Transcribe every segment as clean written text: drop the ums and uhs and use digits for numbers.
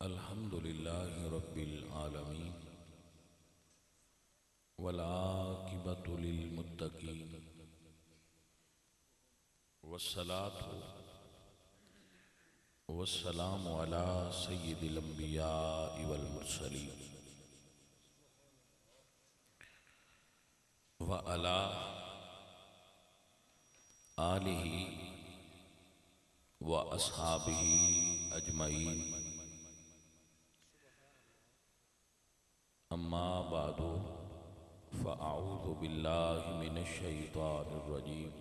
अल्हम्दुलिल्लाहि रब्बिल आलमीन वल आकिबतु लिल मुत्तकीन वस्सलातु वस्सलामु अला सय्यिदिल अंबियाइ वल मुरसलीन व अला आलिहि व अस्हाबिहि अजमईन अम्मा बादु फ़अऊज़ु बिल्लाहि मिनश शैतानिर रजीम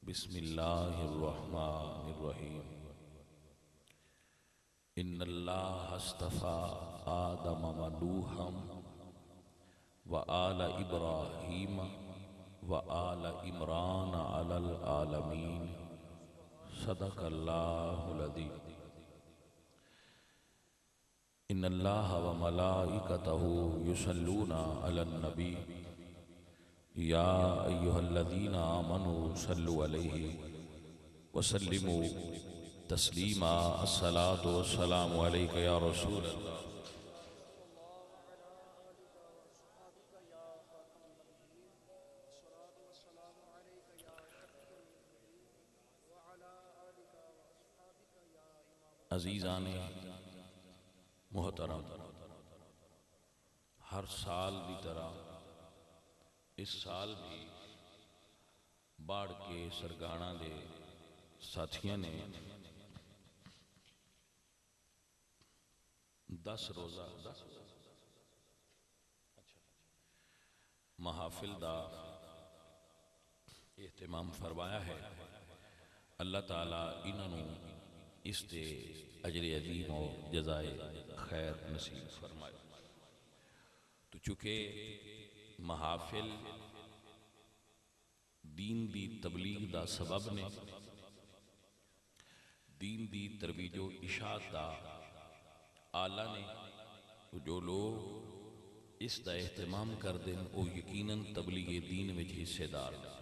बिस्मिल्लाहिर रहमानिर रहीम इन्नल्लाह अस्तफ़ा आदम व नूहम व आल इब्राहीम व आल इमरान अलल आलमीन सदक़ल्लाहुल अज़ीम। इन्नल्लाह व मलाइकतहु युसल्लूना अलन नबी या अय्युहल्लज़ीना आमनू सल्लु अलैहि व सल्लिमू तस्लीमा। अस्सलातु वस्सलामु अलैका या रसूल अल्लाह। अज़ीज़ाने मोहतरम, हर साल की तरह इस साल भी बाढ़ के सरगाणा दे साथियों ने 10 रोज़ा महाफिल का एहतमाम फरमाया है। अल्लाह ताला इन्हों इसके अजर अजीम और जज़ाए खैर नसीब फरमाए। तो चूँकि महाफिल दीन दी तबलीग दा सबब ने, दीन दी तरवीजो इशात दा आला ने, तो जो लोग इस दा एहतमाम कर दें वो यकीनन तबलीग दीन विच हिस्सेदार ने।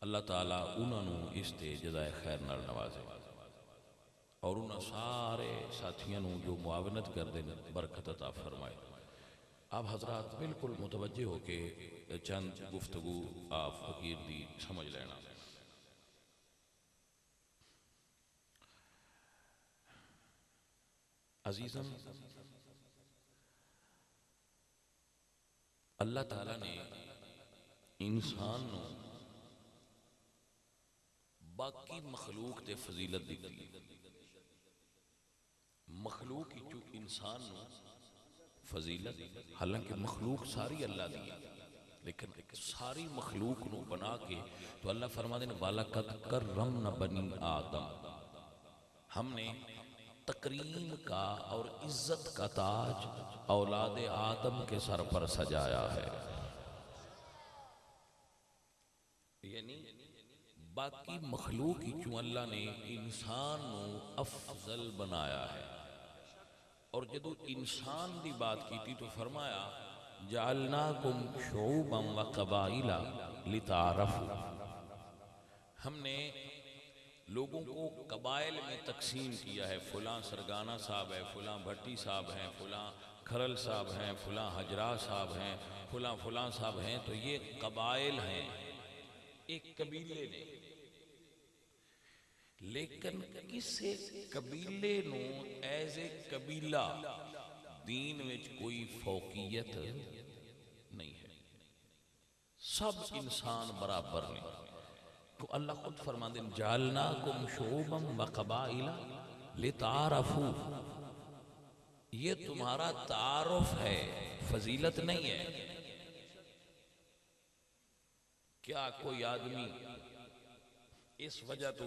अल्लाह ताला उन्होंने इस ते जज़ाए खैर नाल नवाजे और उन्होंने सारे साथियों को जो मुआवनत करते हैं बरकत अता फरमाए। आप हजरात बिल्कुल मुतवज्जे हो के चंद गुफ्तगू आप फकीर दी समझ लेना। अजीज़न, अल्लाह ताला ने इंसान को बाकी मखलूक ते फजीलत दी। मखलूक चू इंसान फजीलत, हालांकि मखलूक सारी अल्लाह दी है, लेकिन सारी मखलूक को बना के तो अल्लाह फरमा दें वालक़द कर्रमना बनी आदम, हमने तकरीम का और इज्जत का ताज औलाद आदम के सर पर सजाया है। यानी बाकी मखलूक चू अल्लाह ने इंसान को अफजल बनाया है। और जदों इंसान की बात की तो फरमाया जअलनाकुम शुऊबन व क़बाइला लिताअरफू, हमने लोगों को कबाइल में तकसीम किया है। फुलां सरगाना साहब है, फुलां भट्टी साहब हैं, फुलां खरल साहब हैं, फुलां हजरा साहब हैं, फुलां फुलां साहब हैं। तो ये कबाइल हैं, एक कबीले ने। लेकिन किसी कबीले नू एज ए कबीला दीन विच कोई फौकियत नहीं है, सब इंसान बराबर ने। तो अल्लाह खुद फरमाते हैं जालनाकुम शुऊबन व क़बाइला लिताअरफू, ये तुम्हारा तारुफ है, फजीलत नहीं है। क्या कोई आदमी इस वजह तो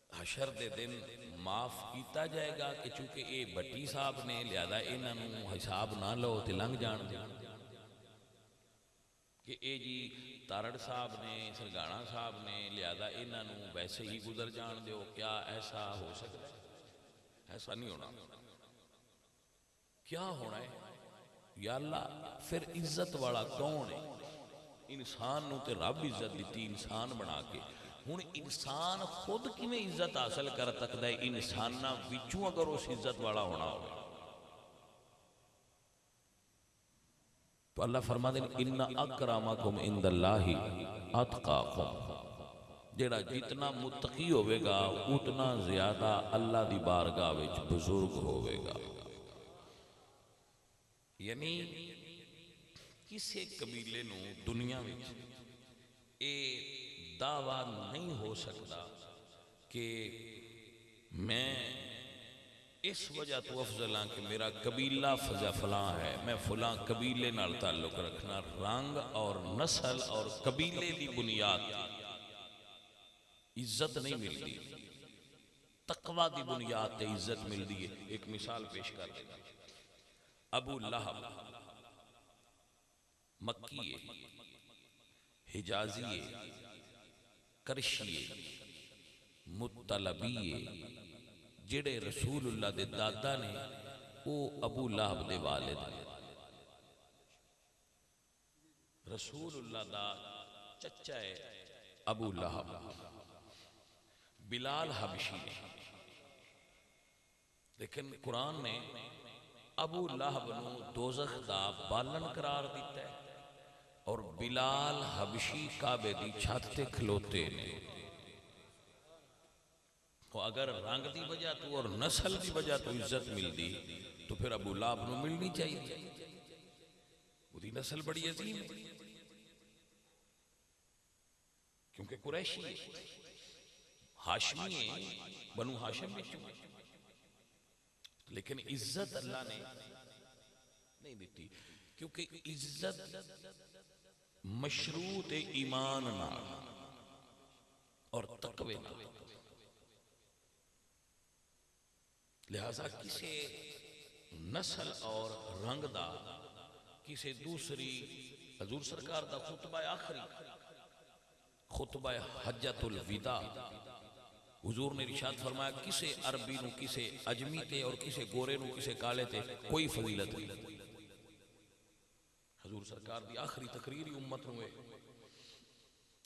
हशर दे दिन माफ किया जाएगा कि चूंकि ये भट्टी साहब ने लियादा इन्हों हिसाब ना लो तो लंघ जान दे, कि ये जी तारड़ साहब ने सरगाना साहब ने लियादा इन्हों वैसे ही गुजर जान दो? क्या ऐसा हो सकता है? ऐसा नहीं होना। क्या होना है या अल्लाह? फिर इज्जत वाला कौन है? इंसान नूं ते रब इज्जत दी इंसान बना के हुण इंसान खुद किवें इज्जत हासिल कर सकता है इंसानां विचों अगर उस इज्जत वाला होना हो। तो अल्लाह फरमाते हैं इन्ना अकरमकुम इंदल्लाहि अतकाकुम, जेड़ा जितना मुत्तकी होवेगा उतना ज्यादा अल्लाह दी बारगाह विच बुजुर्ग होवेगा। यानी किसी कबीले नूं दुनिया विच ये दावा नहीं हो सकता कि मैं इस वजह तो अफजल हाँ कि मेरा कबीला फलां है, मैं फलां कबीले नाल ताल्लुक रखना। रंग और नस्ल और कबीले की बुनियाद इज्जत नहीं मिलती, तकवा की बुनियाद ते इज्जत मिलती है। एक मिसाल पेश कर देगा। अबू लहब मक्की हिजाजी करशी मुतलबी जेड़े रसूलुल्लाह दे दादा ने वो अबू लहब दे वालिद ने। रसूलुल्लाह दा चचा है अबू लहब। बिलाल हबशी ने, लेकिन कुरान ने अबू लहब नूं दोज़ख दा बालन करार दिता है और बिलाल हबशी काबे दी छत ते खलोते ने। तो अगर रंग की वजह तो और नस्ल की वजह तो इज्जत मिलती तो फिर अबू लहब नूं मिलनी चाहिए। उसकी नस्ल बड़ी अजीम है क्योंकि कुरैशी है, हाशमी है, बनु हाशिम विचों। लेकिन इज्जत अल्लाह ने नहीं दी क्योंकि इज्जत मशरूत ईमान नाल और तकवे नाल। लिहाजा किसी नस्ल और रंग दा किसी दूसरी हजूर सरकार दा खुतबा आखिरी खुतबा हज्जतुल विदा हुजूर ने इरशाद फरमाया किसी अरबी नूं किसी अजमी ते और किसी गोरे नूं किसी काले ते कोई फजीलत नहीं। हजूर सरकार दी आखिरी तकरीर ही उम्मत नूं है,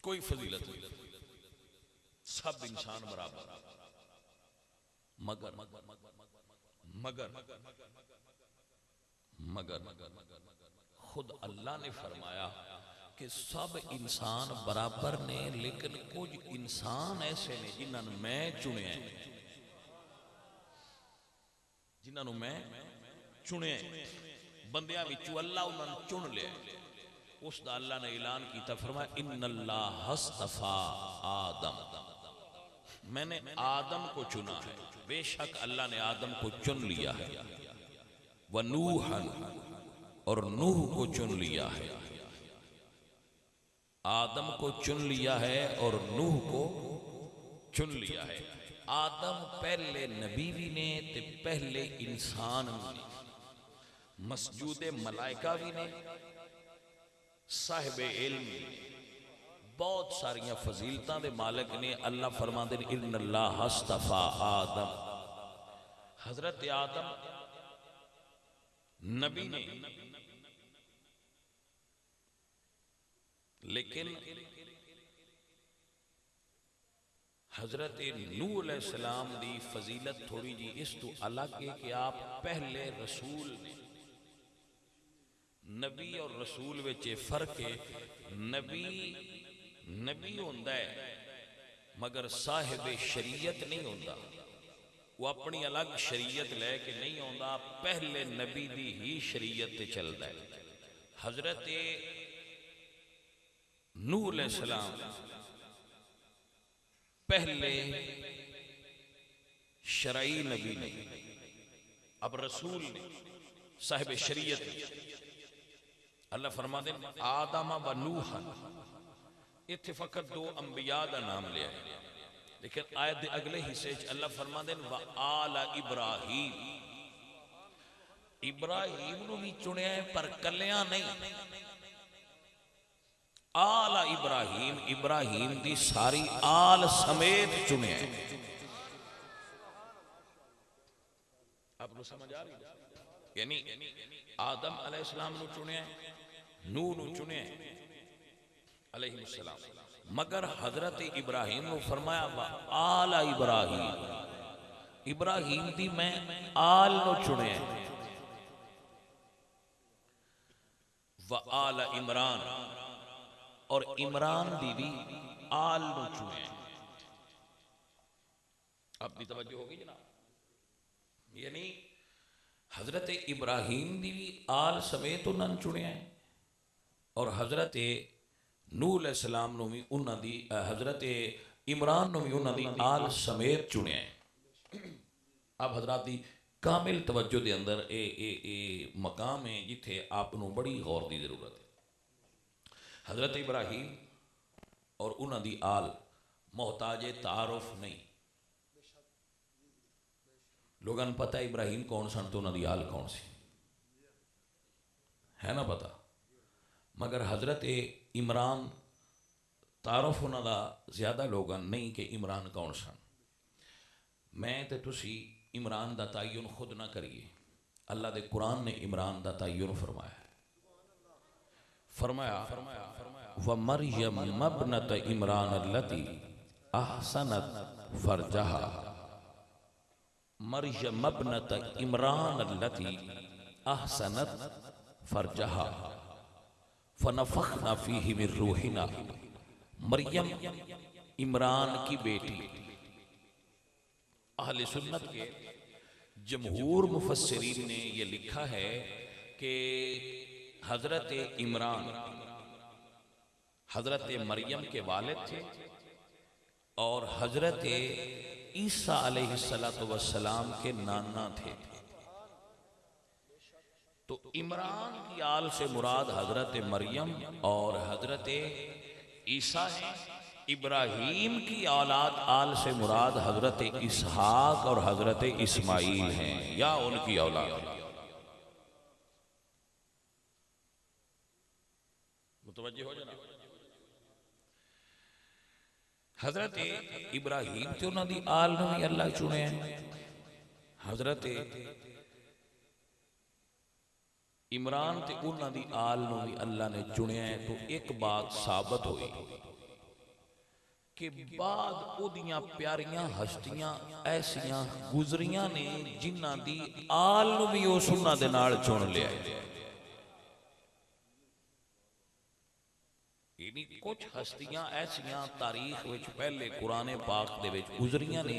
कोई फजीलत नहीं, सब इंसान बराबर। मगर मगर मगर खुद अल्लाह ने फरमाया कि सब इंसान बराबर ने, लेकिन कुछ इंसान ऐसे ने जिन्होंने मैं चुनिया, जिन्होंने मैं चुनिया बंदियां विचों अल्लाह उन्होंने चुन लिया। उसका अल्लाह ने ऐलान किया, फरमाया इन्नल्लाह हस्तफा आदम, मैंने आदम को चुना है। बेशक अल्लाह ने आदम को चुन लिया है। व नूहन, और नूह को चुन लिया है। आदम को चुन लिया है और नूह को चुन लिया है। आदम पहले नबी भी ने ते पहले इंसान भी ने, मसजूदे मलाइका भी ने, साहिबे इल्म भी ने, बहुत सारिया फजीलतां दे मालिक ने। अल्लाह फरमाते हैं इन्नल्लाह हस्तफा आदम, हजरत आदम नबी ने, लेकिन हजरत नूह अलैहिस्सलाम दी फजीलत थोड़ी जी इस तो अलग है कि आप पहले रसूल ने। नबी और रसूल विच फर्क है। नबी नबी होंदा है मगर साहिब शरीयत नहीं होंदा, वो अपनी अलग शरीयत लैके नहीं आंदा, पहले नबी दी ही शरीयत ते चलदा है। हजरत नूह अलैहिस्सलाम पहले शरई नबी ने, अब रसूल ने, साहिब शरीयत। अल्लाह फरमाते हैं आदम व नूहन, इत्थे फकत दो अंबिया का नाम लिया है, लेकिन आयत दे अगले हिस्से अल्लाह फरमाते हैं व आल इब्राहीम, इब्राहीम नूं भी चुनिया है पर कलियां नहीं। आल इब्राहीम, इब्राहीम दी सारी आल समेत चुनिया है। आपको समझ आ रही है? यानी आदम अलैहिस्सलाम नूं चुनिया, नूह नूं चुनिया अलैहिस्सलाम, मगर हजरत इब्राहिम ने फरमाया वा आला इब्राहिम, इब्राहिम दी मैं आल नो चुने व आला इमरान, और इमरान दी भी आल नो चुने। आपकी तवज्जो होगी जनाब, यानी हजरत इब्राहिम दी भी आल समेत उन्होंने चुनिया है और हजरत नूह अलैहिस्सलाम नु भी उन्हां दी हजरत इमरान नु भी उन्हां दी आल समेत चुनिया है। अब हजरात दी कामिल तवज्जो दे अंदर ए मकाम है जिथे आपनों बड़ी गौर की जरूरत है। हजरत इब्राहिम और उन्हां दी आल मोहताज तारुफ नहीं, लोगों को पता है इब्राहिम कौन सन तो उन्हां दी आल कौन सी है ना पता, मगर हजरत इमरान तारुफ उन्हां दा ज्यादा लोगों नहीं कि इमरान कौन सन। मैं तो तुसी इमरान दा तयन खुद ना करिए, अल्लाह दे कुरान ने इमरान दा तयन फरमाया, फरमाया व मरियम मबनत इमरान अल्लती अहसनत फरजहा, मरियम मबनत इमरान अल्लती अहसनत फरजहा फनफखना फीही मिन रूहिना। मरियम इमरान की बेटी। अहले सुन्नत के जमहूर मुफस्सिरीन ने यह लिखा है कि हजरत इमरान हजरत मरियम के वालिद थे और हजरत ईसा अलैहिस्सलातु वस्सलाम के नाना थे। तो इमरान की आल से मुराद हजरत मरियम और हजरत ईसा है। इब्राहीम की औलाद आल से मुराद हजरत इसहाक और हजरत इस्माइल हैं या उनकी औलाद। मुतवज्जे हो जाना। हजरत इब्राहीम ते उन्हां दी आल नूं भी अल्लाह चुने, हजरत इमरान ते उन्हां दी आल नूं भी अल्लाह ने चुनिया है। तो एक बात साबित हुई कि बाद ओदियां प्यारियां हस्तियां ऐसियां गुजरियां ने जिन्हां दी आल नूं भी उस उन्हां दे नाल चुन लिया है। कुछ हस्तियां ऐसियां तारीख विच पहले कुरान पाक दे विच गुजरियां ने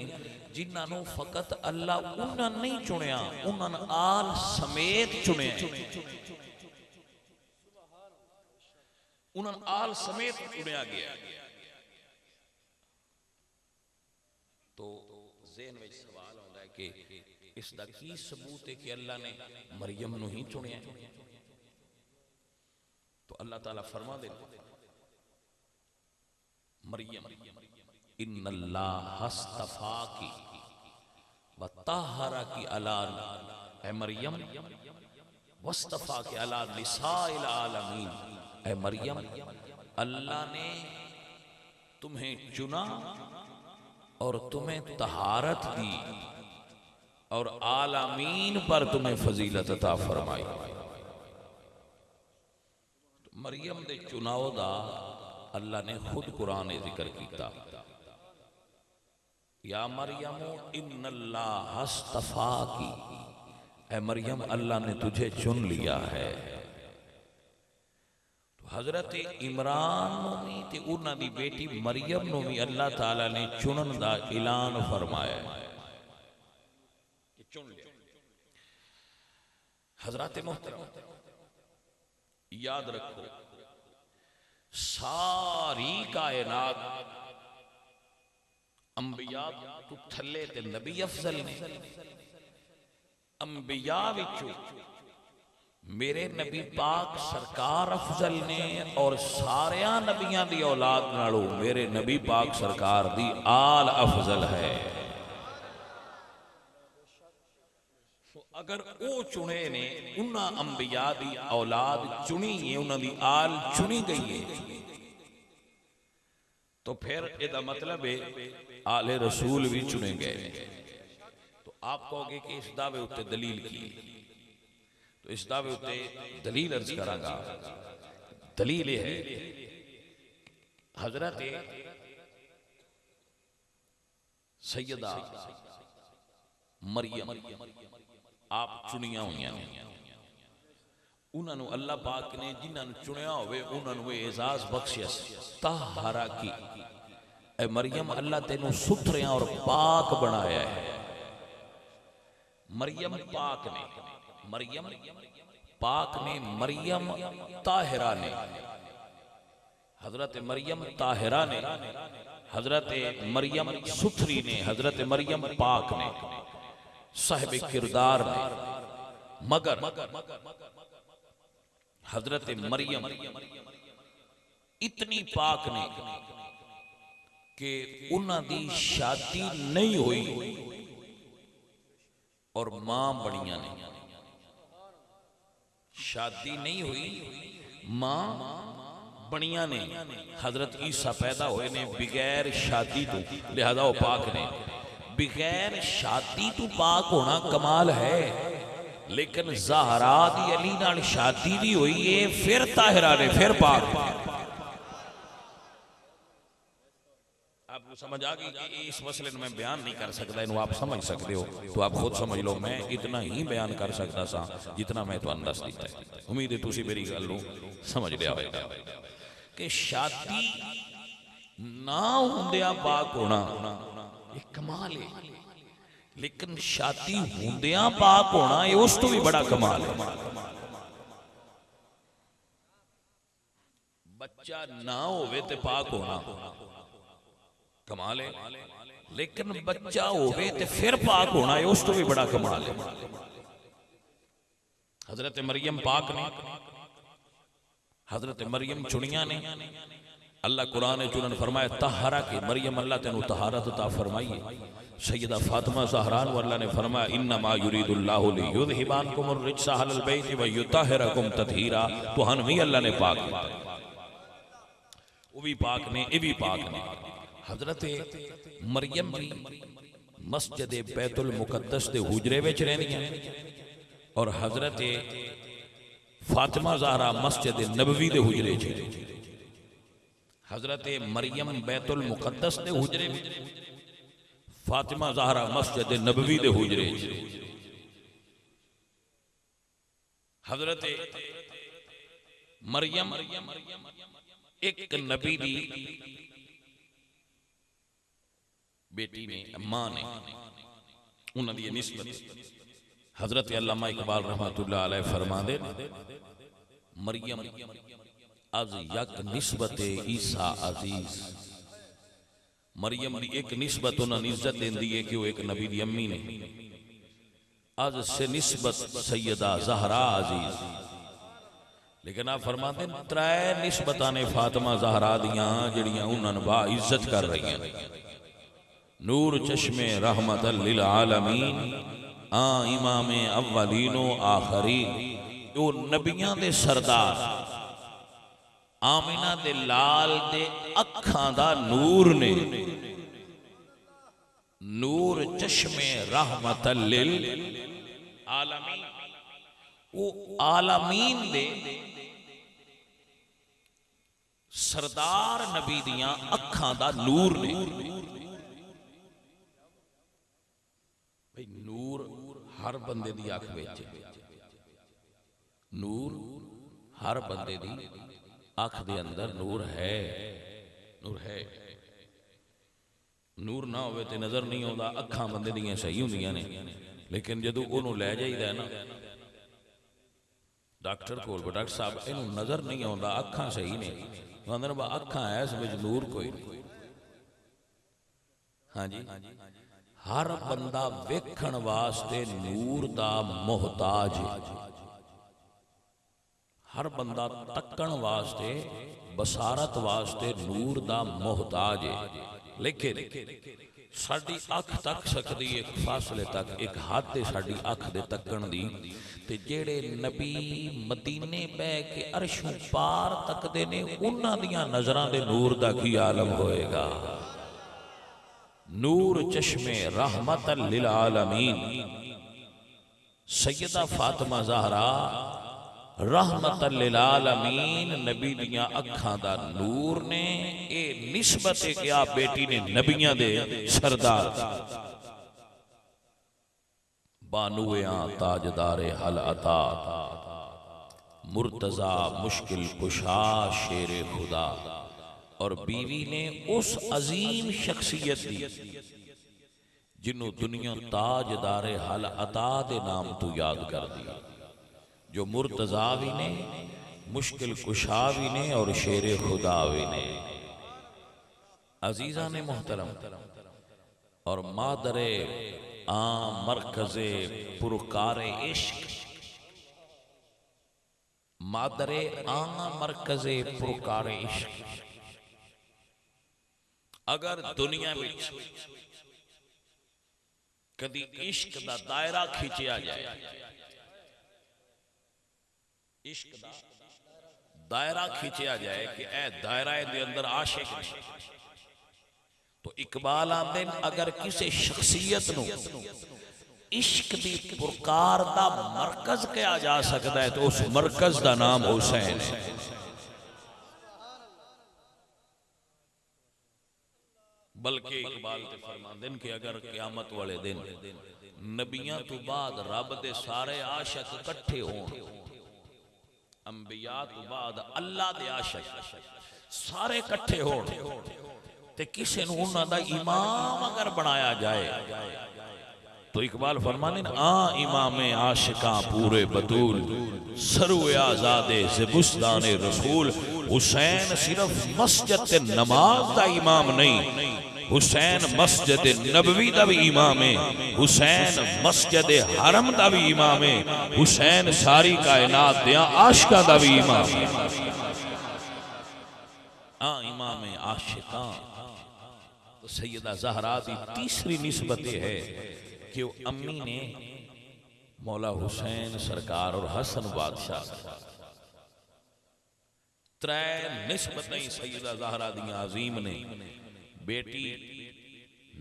जिन्हां नूं फकत अल्लाह उन्हां नहीं चुनिया, उन्हां आल समेत चुनिया, उन्हां आल समेत चुनिया गया। तो ज़हन में सवाल आता है कि इसका की सबूत है कि अल्लाह ने मरियम नूं ही चुनिया। तो अल्लाह ताला फरमा दे मरियम इन्नल्लाह हस्तफाकी व तहरकी अला, ए मरियम वस्तफा के अला निसाइल आलमीन, ए मरियम अल्लाह ने तुम्हें चुना और तुम्हें तहारत दी और आलमीन पर तुम्हें फजीलत अता फरमाई। मरियम दे चुनाव दा अल्लाह ने खुद कुरान जिक्र किया, या मरियम इन्नल्लाह हस्तफाकी, ऐ मरियम अल्लाह ने तुझे चुन लिया है। तो हजरत इमरान नूं भी ते उन्हां दी बेटी मरियम नूं भी अल्लाह ताला ने चुनन दा ऐलान फरमाया कि चुन लिया। हजरत मोहतरम याद रखो, सारी कायनात अंबिया तो थले ते नबी अफजल ने। अंबिया विचों मेरे नबी पाक सरकार अफजल ने और सारिया नबियां दी औलाद नालों मेरे नबी पाक सरकार दी आल अफजल है। अगर वो चुने ने उन्हां अंबिया दी औलाद चुनी है, उन्हां दी आल चुनी गई है, तो फिर इसका मतलब है आले रसूल भी चुने गए। तो आप कहोगे कि इस दावे उत्ते दलील की, तो इस दावे उत्ते दलील अर्ज करांगा। दलील यह है हजरत सैयदा मरियम आप चुनिया हुई ने, उन्होंने अल्लाह पाक ने जिन्होंने चुनिया होवे उन्होंने एजाज बख्शिया ताहरा की, ए मरियम अल्लाह तेनू सुथरिया और पाक बनाया है। मरियम पाक ने, मरियम पाक ने, मरियम ताहिरा ने, हजरत मरियम ताहिरा ने, हजरत मरियम सुथरी ने, हजरत मरियम पाक ने, साहिब किरदार ने। मगर हजरत मरियम इतनी पाक ने कि उन्होंने शादी नहीं हुई और मां बनिया ने। शादी नहीं हुई, मां बनिया ने। हजरत ईसा पैदा हुए ने बगैर शादी तो, लिहाजा वो पाक ने। बगैर शादी तो पाक होना कमाल है, लेकिन ज़हरा दी अली नाल शादी भी हुई है, फिर ताहिरा ने, फिर पाक। आपको समझ आ गई कि इस मसले में मैं बयान नहीं कर सकता, इन्हों आप समझ सकते हो तो आप खुद समझ लो। मैं इतना ही बयान कर सकता सा जितना मैं तो दस दिता है। उम्मीद है तुसी मेरी गल नूं समझ लिया होगा कि शादी ना हुंदिया पाक होना एक कमाल है, लेकिन शादी हुंदिया पाक होना ये उस तो भी बड़ा कमाल है। बच्चा ना होवे ते पाक होना कमाल है, लेकिन बच्चा होवे ते फिर पाक होना ये उस तो भी बड़ा कमाल है। हजरत मरियम पाक ने, हजरत मरियम चुनिया ने। अल्लाह कुरान ने चुनन फरमाया तहरा की मरियम, अल्लाह तेनू तहारत अता फरमाई। सैयदा फातिमा ज़हरा को अल्लाह ने फरमाया इन्नमा युरीदुल्लाहु लियुज़हिबानकुम अर्रिज्सा अहलल बैत व युतहिरकुम तत्हीरा। तो हन भी अल्लाह ने पाक, वो भी पाक ने, ये भी पाक ने। हजरत मरियम भी मस्जिद बैतुल मुकद्दस दे हुजरे विच रहंदियां और हजरत फातिमा ज़हरा मस्जिद नबवी दे हुजरे च। हजरत मरियम बैतुल मुकद्दस दे हुजरे, फातिमा ज़हरा मस्जिद नबवी दे हुजरे च। हजरत मरियम एक नबी दी बेटी ने, मां ने, उन्होंने दी निस्बत हजरत अल्लामा इकबाल रहमतुल्लाह अलैह फरमांदे मरियम अज यक निस्बत ईसा अजीज। मरियम की एक निस्बत उन्होंने इज्जत देंदी है कि वो एक नबी दी अम्मी ने। अज से निस्बत सैयदा ज़हरा अजीज। लेकिन आप फरमाते त्रै निस्बतां ने फातिमा ज़हरा दियां जड़ियां उन्होंने बा इज्जत कर रही हैं। नूर चश्मे रहमतल लिल आलमीन आ इमामे अव्वलीनो आखरीन। वो नबियां दे सरदार आमिना दे लाल दे अखां दा नूर ने। नूर चश्मे रहमतल लिल आलमीन, वो आलमीन दे सरदार नबी दियां अखां दा नूर ने। भाई नूर हर बंदे दी अख विच, नूर हर बंदे दी अख दे अंदर नूर है। नूर है, नूर ना होवे ते नजर नहीं आउंदा। अखां बंदे दियां सही हुंदियां ने, लेकिन जदों ओनू लै जाईदा है ना डॉक्टर कोल, डॉक्टर साहब इनू नजर नहीं आउंदा, अखां सही ने, आंदे ने अखां है इस विच नूर कोई नहीं। हाँ जी, हर बंदा वेखण वास्ते नूर दा मोहताज है। हर बंदा तकण वास्ते, बसारत वास्ते नूर दा मोहताज है। लेकिन साडी अख तक सकदी एक फासले तक, एक हद है साडी अख दे तकण दी। ते जेड़े नबी मदीने बह के अरशों पार तकदे ने उन्हां दियां नजरां दे नूर दा की आलम होएगा। नूर चश्मे रहमतल लिल आलमीन। सैयदा फातिमा ज़हरा रहमतल लिल आलमीन नबी दियां अखां दा नूर ने। ये निस्बत है कि आप बेटी ने नबियां दे सरदार बानुए ताजदारे हल अता मुर्तजा मुश्किल कुशा शेर खुदा। और बीवी ने उस अजीम शख्सियत दी जिन्हों दुनिया ताजदारे हल अता दे नाम तो याद कर दी, जो मुर्तजा भी ने, मुश्किल कुशा भी ने और शेर खुदा भी ने। अजीजा ने मोहतरम और मादरे आम मरकज़े पुरकारे इश्क, मादरे आम मरकज़े पुरकारे इश्क। अगर दुनिया में कदी इश्क दा दायरा खिंचिया जाए, इश्क दा दायरा खिंचिया जाए कि ए दायरा दे अंदर आशिक ने, तो इकबाल आंदे अगर किसी शख्सियत नूं इश्क दी पुरकार दा मरकज कहा जा सकता है तो उस मरकज दा नाम हुसैन है। बल्कि इकबाल ते फरमांदे कि अगर क़यामत वाले दिन नबियां तो बाद रब दे सारे आशिक इकट्ठे होण, अंबिया तो बाद अल्लाह दे आशिक सारे इकट्ठे होण ते किसी नूं उन्हां दा इमाम अगर बनाया जाए तो इकबाल फरमाने इमामे आशिकां पूरे बतूल सरुए आजादे से बुस्ताने रसूल। हुसैन सिर्फ मस्जिद ते नमाज दा इमाम नहीं, हुसैन मस्जिद नबवी दा भी इमाम है, हुसैन मस्जिद हरम दा भी इमाम है, हुसैन सारी कायनात दे आशिकां दा भी इमाम है। इमाम आशिकां तो सैयदा ज़हरा दी तीसरी निस्बत है कि वो अम्मी ने मौला हुसैन सरकार और हसन बादशाह त्रै निस्बत नहीं सैयदा ज़हरा दी अजीम ने। बेटी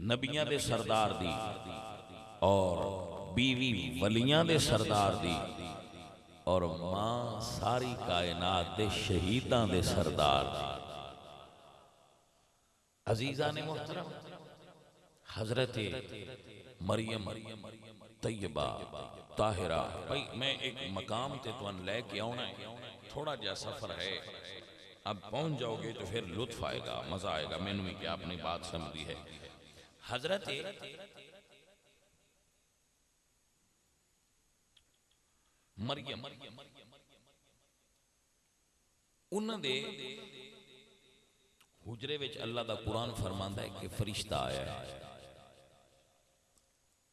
नबियां दे सरदार दी और बीवी वलियां दे सरदार दी और मां सारी कायनात दे शहीदां दे सरदार दी। अजीजा ने मोहतरम हजरत मरियम तैयबा ताहिरा, भाई मैं एक मकाम ते तुहानू लैके आना है, थोड़ा जा सफर है, अब पहुंच जाओगे तो फिर लुत्फ आएगा, मजा आएगा, मैनू भी क्या अपनी बात समझी है। हजरत मरियम उन्होंने हुजरे विच अल्लाह दा कुरान फरमांदा है कि फरिश्ता आया है।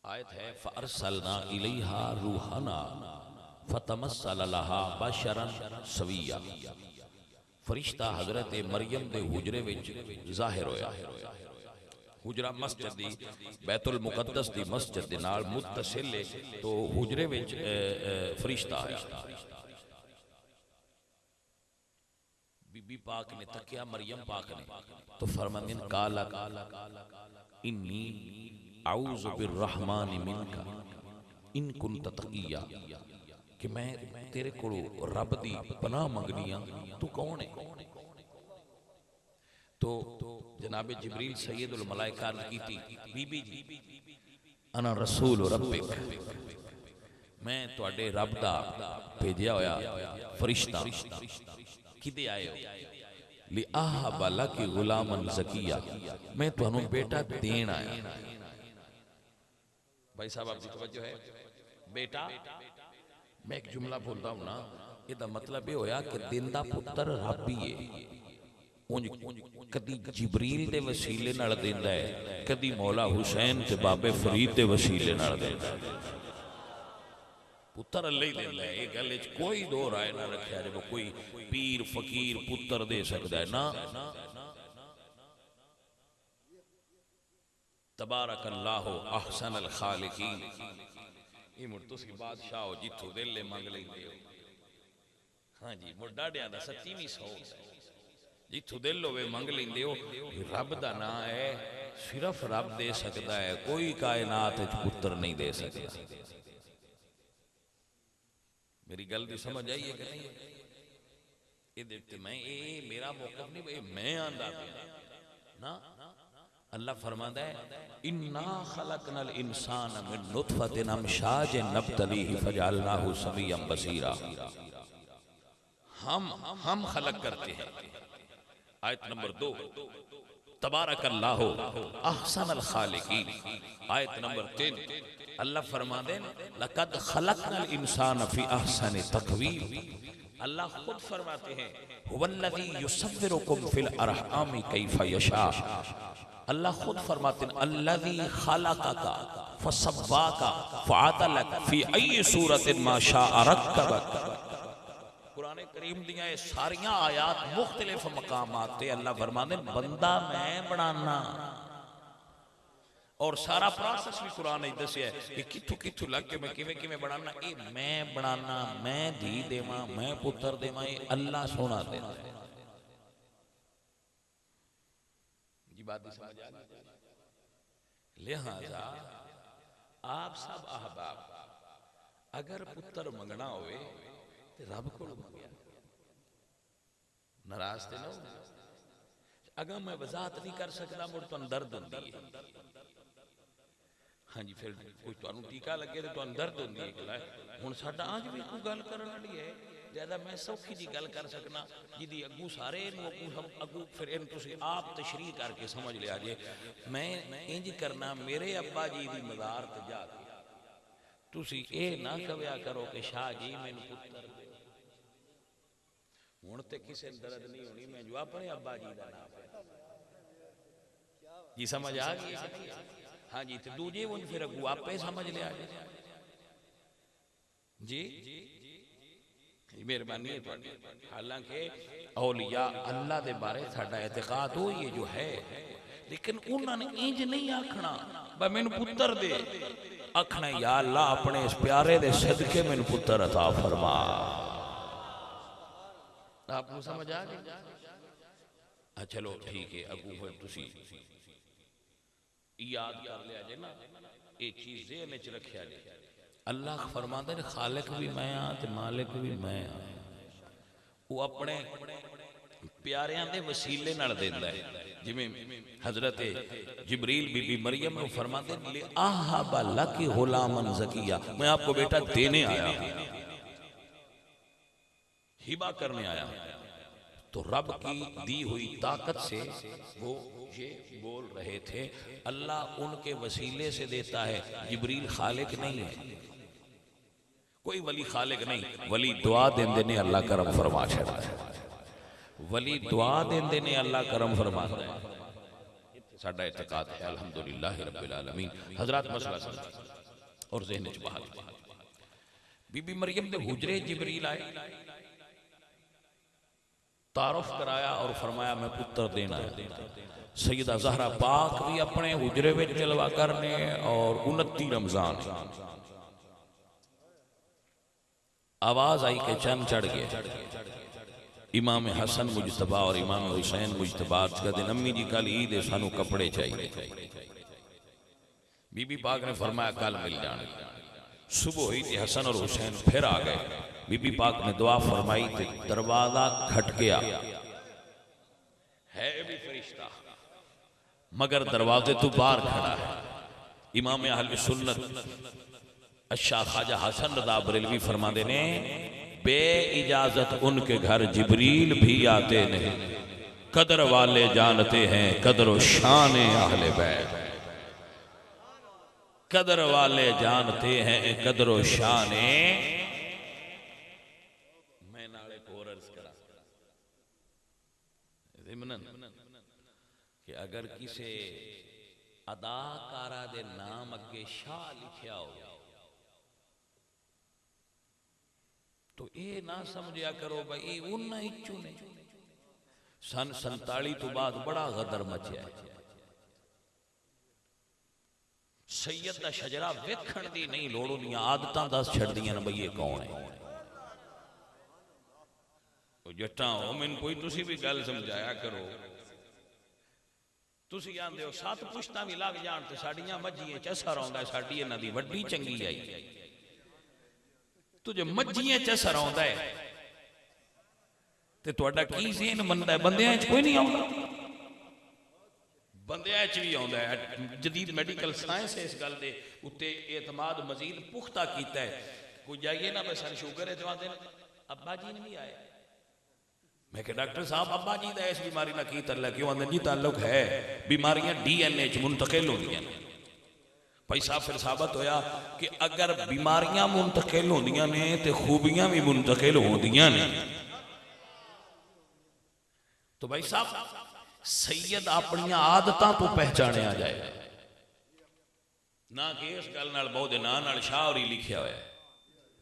आयत है फअरसलना इलैहा रूहना फतमस्सल लहा बशरन सविया। फरिश्ता हजरत मरियम दे हुजरे विच जाहिर होया। हुजरा मस्जिद दी बैतुल मुकद्दस दी मस्जिद दे नाल मुत्तसिल है, तो हुजरे विच फरिश्ता आया। बीबी पाक ने तकिया मरियम पाक ने तो फरमांदे काला इन्नी आऊज़ु बिर्रहमानि मिनका इन कुंत तक़िया, कि मैं तेरे को रब दी पनाह मंगनी आ, तू कौन है? तो जनाब जिब्रील सैयदुल मलाइका ने की बीबी जी अना रसूल रब्बिक, मैं तुहाडे रब दा भेजिया होया फरिश्ता। किदे आए हो? लि आहब लकी गुलामन ज़किया, मैं तुहानू बेटा देन आया। भाई साहब आपकी तवज्जो है? बेटा, मैं एक जुमला बोलता हूं ना, इसका मतलब ये होया कि दिन दा पुत्र रब ही है। कदी जिब्रील दे वसीले नाल देंदा है, कदी मौला हुसैन ते बाबे फरीद दे वसीले नाल देंदा है। पुत्र अल्लाह ही देंदा है, ये गल विच कोई दो राय ना रखिया जे कोई पीर फकीर पुत्र दे सकदा है ना। तबारकल्लाहु अहसनुल खालिकीन। ये मुड़ तुसी बादशाह हो जिथों दिल मंग लेंदे हो। हाँ जी, मुड़ डाडियां दा सच्ची भी सौ जिथों दिल होवे मंग लेंदे हो। रब दा नाम है, सिर्फ रब दे सकदा है, कोई कायनात विच पुत्र नहीं दे सकदा। मेरी गल दी समझ आई है कि नहीं? ये देखते मैं ये मेरा मौकफ नहीं भाई, मैं आंदा ना। अल्लाह फरमाता है इन्ना खलकनल इंसान मिन नुतफतिन अमशाजिन नब्तलीहि फजअलनाहु समिय्यन बसीरा। हम खलक करते हैं। आयत नंबर 2 तबारकल्लाहु अहसनुल खालिकीन। आयत नंबर 3 अल्लाह फरमाते हैं लक़द खलकनल इंसान फी अहसनि तक़वीम। अल्लाह खुद फरमाते हैं हुवल्लज़ी युसव्विरुकुम फिल अरहामि कैफ़ यशा। अल्लाह खुद फरमाते हैं अल्लज़ी खलक़का फसव्वाका फ़अदलक फी अय्यि सूरतिन मा शाअ रक्कबक। कुरान करीम दियां ये सारियां आयात मुख्तलिफ मकामात ते अल्लाह फरमाते हैं बंदा मैं बनाना। और सारा प्रोसेस भी कुरान ने दसिया है कि किथों किथों लग के मैं किवें किवें बनाना। ये मैं बनाना, मैं धी देवां, मैं पुत्र देवां, ये अल्लाह सोना देना है जी। बात समझ आ गई? लिहाजा आप सब अहबाब अगर पुत्र मंगना होवे ते रब को मंगया, नाराज ते ना हो। अगर मैं वजाहत नहीं कर सकता मुड़ तो दर्द होंदी है। हाँ जी, फिर कोई तुहानू टीका लगे तो तुहानू दर्द होंदी है कि हुण साडा आज भी कोई गल करन वाली है ज्यादा मैं सौखी जी गल कर सकना जिदी अगू सारे अगू फिर इन तुसी आप तशरीह करके समझ लिया जे। मैं इंज करना मेरे अब्बा जी दी मज़ार ते जाके तुसी ए ना कविया करो कि शाह जी मैनू पुत्र दे। हुण ते किसे दर्द नहीं होनी, मैं जो अपने अब्बा जी दा नाम जी समझ आ गई? हाँ जी, तो दूजे उन फिर अगू आपे समझ लिया जी। मेहरबानी है तुहाडी। हालांकि औलिया अल्लाह दे बारे साडा एतकाद हो ये जो है, लेकिन उन्होंने इंज नहीं आखना भाई मैनू पुत्र दे, आखना या अल्लाह अपने इस प्यारे दे सदके मैनू पुत्र अता फरमा। आपको समझ आ गई? चलो ठीक है, अगू फिर तुसी याद कर लिया जे ना, ये चीज ज़हन च रखिया जे। अल्लाह फरमाते हैं खालिक भी मैं हाँ ते मालिक भी मैं हाँ। वो अपने प्यारियां दे वसीले नाल देंदा है। जिवें हजरत जिब्रील बीबी मरियम को फरमाते हैं ले आहाबा लकी गुलामन ज़किया, मैं आपको बेटा देने आया हूं, हिबा करने आया हूं। तो रब की दी हुई ताकत से वो ये बोल रहे थे अल्लाह उनके वसीले से देता है। जिब्रील खालिक नहीं है, कोई वली खालिक नहीं। वली दुआ देंदे ने अल्लाह करम फरमा छड़ा है। वली दुआ देंदे ने अल्लाह करम फरमाता है। साडा इत्तेकाद है अल्हम्दुलिल्लाह रब्बिल आलमीन। हजरत मसला समझ और ज़हन च बहाल। बीबी मरियम दे हुजरे जिब्रील आए, तारुफ कराया और फरमाया मैं पुत्र देना है। सैयदा ज़हरा पाक भी अपने हुजरे में जलवा करने और 29 रमजान आवाज आई के चंद चढ़ गए। इमाम हसन मुजतबा और इमाम हुसैन मुजतबा का दिन अम्मी जी कल ईद है सानू कपड़े चाहिए। बीबी पाक ने फरमाया कल मिल जाने। सुबह हुई थी, हसन और हुसैन फिर आ गए। बीबी पाक ने दुआ फरमाई तो दरवाजा खटकिया है भी फरिश्ता मगर दरवाजे तो बाहर खड़ा है। इमाम अहले सुन्नत अच्छा ख्वाजा हसन रज़ा बरेलवी फरमाते ने बे इजाजत उनके घर जिब्रील भी आते नहीं, कदर वाले जानते हैं कदर व शान अहले बैत। कदर वाले जानते हैं कदर व शान। मैं नाले को अर्ज करा कि अगर किसी अदाकारा दे नाम अगे शाह लिखिया हो तो ये ना समझिया करो भाई ये उन्ना इच्चू ने। सन 47 तो बाद बड़ा गदर मचिया। सैयद दा शजरा वेखण दी नहीं लोड़ होंदी, आदतां दस छड्डियां ने बई ये कौन है। जट्टा हो मैनू कोई तुसी भी गल समझाया करो। तुसी आंदे हो 7 पुश्तां भी लग जाण ते साडियां मज्जियां च असर आउंदा, साडी इन्हां दी वड्डी चंगी आई। तो जो मज्जियां च असर आउंदा है ते तुहाडा की ज़हन बनदा है? बंदियां च कोई नहीं आउंदा, बंदियां च भी आउंदा है। जदीद मेडिकल साइंस इस गल दे उत्ते एतमाद मजीद पुख्ता कीता है। कोई जाइए ना बस शुगर है तो आते अब्बा जी ने भी आए, मैं कि डॉक्टर साहब अब्बा जी का इस बीमारी ना की ताल्लुक? क्यों आंदे जी ताल्लुक है, बीमारियां DNA च मुंतकिल होंदियां ने। भाई साहब फिर साबित होया कि अगर बीमारियां मुंतकिल होंदियां ने तो खूबियां भी मुंतकिल होंदियां ने। तो भाई साहब सैयद अपन आदतों तो पहचाने आ जाए ना कि इस गल नाल बहुत नाल शाहरी लिखिया हुआ है,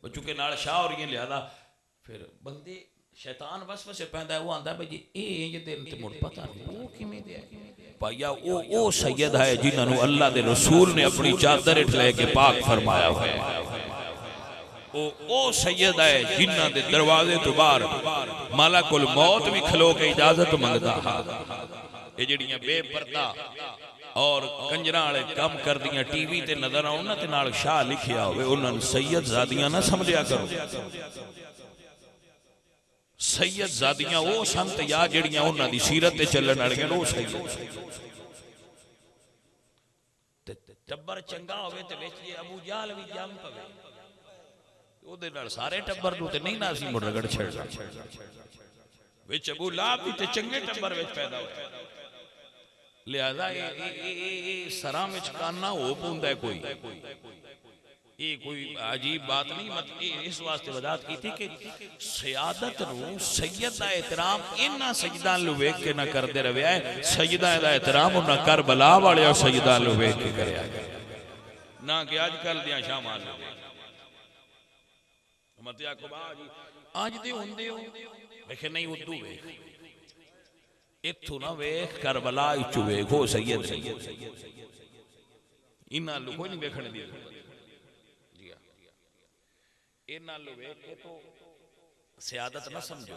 चूंकि नाल शाहरी लिहाजा फिर बंदे शैतान बस वसे पैंदा है। वो आंदा भाई जी ये दिन ते मुड़ पता नहीं वो किवें दे भाईया ओ सैयद है जिन्होंने अल्लाह दे रसूल ने अपनी चादर हेठ लेके पाक फरमाया हुआ है। ओ सैयद है जिन्हां दे दरवाजे तो बाहर मलकुल मौत भी खलो के इजाजत मंगदा हा। ये जड़ियां बेपर्दा और कंजरा वाले काम कर दियां टीवी ते नजर आउन ना ते नाल शाह लिखिया होवे, उन्हां सैयद ज़ादियां ना समझिया करो। सैयद ज़ादियां वो संत या जड़ियां उन्हां दी सीरत ते चलण वालियां वो सैयद। टब्बर चंगा होवे ते विच जे अबू जाल भी जम पवे ओदे नाल सारे टब्बर नूं ते नहीं ना असीं मुड़ रगड़ छड़ना। विच अबू लाभ भी ते चंगे टब्बर विच पैदा होया, लिहाजा ये सरां विच काना हो पौंदा कोई, ये कोई अजीब बात नहीं। मतलब इस वास्ते वजाहत की थी कि सियादत नूं सैयद दा एहतराम इन्हां सजदा नूं वेख के ना करदे रविया है, सजदा दा एहतराम उन्हां करबला वाले सजदा नूं वेख के करया ना कि अजकल दियां शामां नूं। मत आखो जी अज दे हुंदे हो वेखे नहीं उदू वेख इत्थों ना वेख करबला इचू वेख हो सैयद इन्हां नूं कोई नहीं वेखण दी। तो सियादत ना समझो,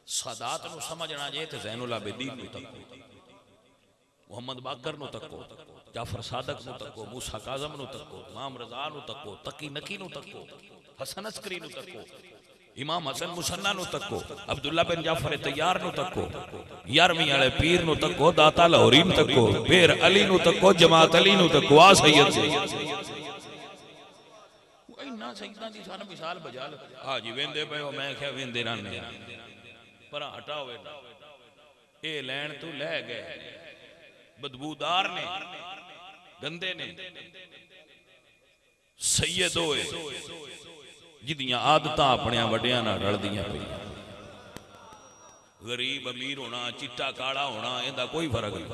सादात नूं समझना जे ते ज़ैनुल आबिदीन नूं तको, मोहम्मद बाकर नूं तको, जाफर सादक नूं तको, मूसा काज़म नूं तको, इमाम रज़ा नूं तको, तकी नकी नूं तको, हसन अस्करी नूं तको, इमाम हसन मुसन्ना नूं तको, अब्दुल्ला बिन जाफर तैयार नूं तको, 11वीं वाले पीर नूं तको, दाता लाहौरी नूं तको, बेर अली नूं तको, जमात अली नूं तको। आ सैयद सैयदां दी सारा मिसाल बजा लो। हाँ जी वेंदे पे हो, मैं क्या वेंदे रहने पर हटाओ ये लैन तू लै गए बदबूदार ने गंदे ने। सैयद होए जिदियां आदतां अपने वड्डियां नाल रलदियां पई। गरीब अमीर होना, चिट्टा काला होना, इहदा कोई फर्क नहीं।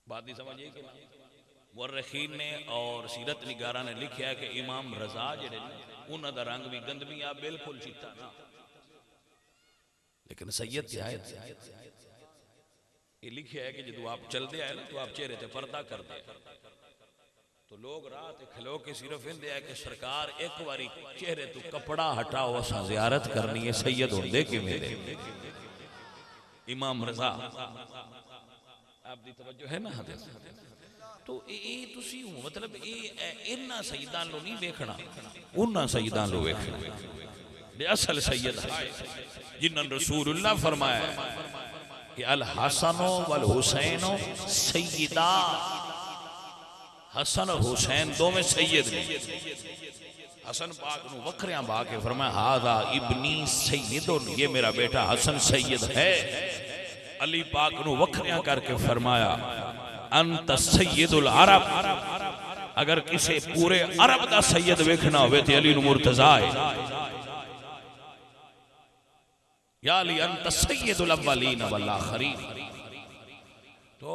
बात नहीं समझिए कि मुर्रखीन ने और सीरत निगारा ने लिखा है कि इमाम रजा जेडे उन्हां दा रंग भी गंदमी आ बिल्कुल चिट्टा ना, लेकिन सैयद क्या है ये लिखा है कि जो आप चलते आए ना तो आप चेहरे ते पर्दा कर दे तो लोग राह ते खलो के सिर्फ इंदे है कि सरकार एक बारी चेहरे तो कपड़ा हटाओ असां ज़ियारत करनी है। सैयद होंदे किवें दे? इमाम रजा आप दी तवज्जो है ना हदीस तो ये तुसी मतलब ये इन्हां सैयदां नु नहीं देखना, उन्हां सैयदां नु देखना। असल सैयद है जिन्हां रसूलुल्लाह फरमाया कि अल हसनो वल हुसैनो सैयदा, हसन और हुसैन दोवें सैयद ने। हसन पाक नु वखरियां बा के फरमाया हादा इब्नी सैयदुन, ये मेरा बेटा हसन सैयद है। अली पाक नु वखरियां करके फरमाया अंत सैयदुल अरब, अगर किसी पूरे अरब का सैयद वेखना हो तो अली मुर्तजा है। या अली अंत सैयदुल अव्वलीन वल आखिरीन। तो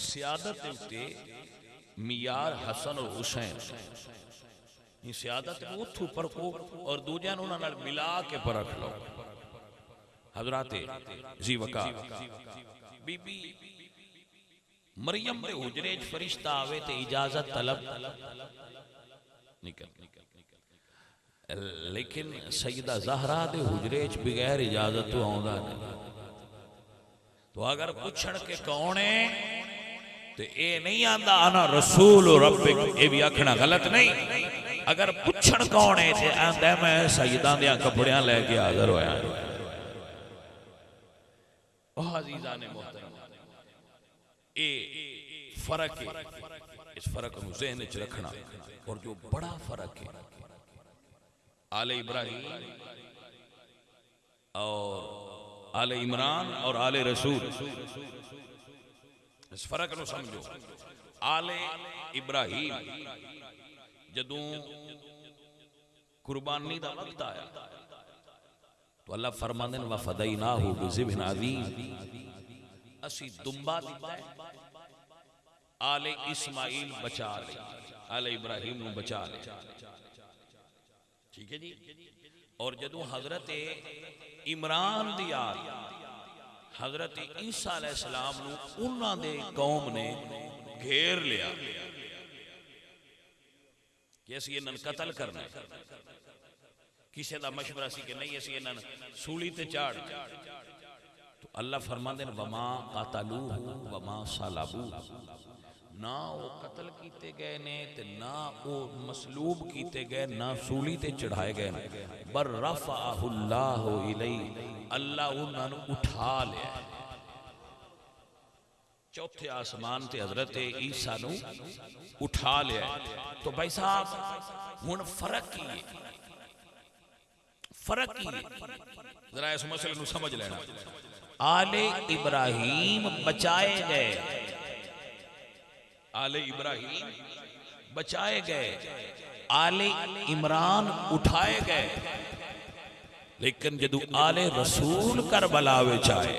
सियादत उत्ते मियार हसन और हुसैन सियादत उठू परखो और दूजा उन्होंने मिला के परख लो। हजराते जी वकार बीबी मरियम दे हुजरे च फरिश्ता आवे ते इजाजत तलब निकल, लेकिन सैयदा ज़हरा दे हुजरे च बगैर इजाजत तो आउंदा नहीं। तो अगर पूछण के कौन है ते ए नहीं आंदा आना रसूल रब्बिक, ये भी आखना गलत नहीं। अगर पुछण कौन है ते आंदा मैं सैयदां दे कपड़ियां लेके हाजिर होया। ओ अजीज़ान ने मोहतरम, ए फर्क है, इस फर्क को ज़हन में रखना। और जो बड़ा फर्क है आले इब्राहिम और आले इमरान और आले रसूल, इस फर्क को समझो। आले इब्राहिम जदों कुर्बानी का वक्त आया तो अल्लाह फरमांदे ने वफदैनाहु बिज़िब्हिन अज़ीम, असी दुम्बा दिता है। आले इस्माइल बचा ले, आले इब्राहिम नू बचा ले। ठीक है जी। और जदों हजरत इमरान दी आल हजरत ईसा अलैहिस्सलाम नू उन्हां दे कौम ने घेर लिया कि असीं इन्हां नूं कतल करना है। किसी का मशवरा सी कि नहीं असीं इन्हां नूं सूली ते चाड़। तो अल्लाह फरमांदे ने वमा कतलूहु वमा सलबू, ना वो कतल किए गए ने ते ना वो मसलूब किए गए, ना सूली ते चढ़ाए गए, बर रफ़अहुल्लाहु इलैहि, अल्लाह उन्होंने उठा लिया चौथे आसमान ते हजरत ईसा नू उठा लिया। तो भाई साहब हुण फर्क की है, फर्क की है, जरा इस मसले नू समझ लेना। आले इब्राहिम बचाए गए, आले इब्राहिम बचाए गए, आले इमरान उठाए गए। लेकिन जदू आले रसूल करबला विच आए,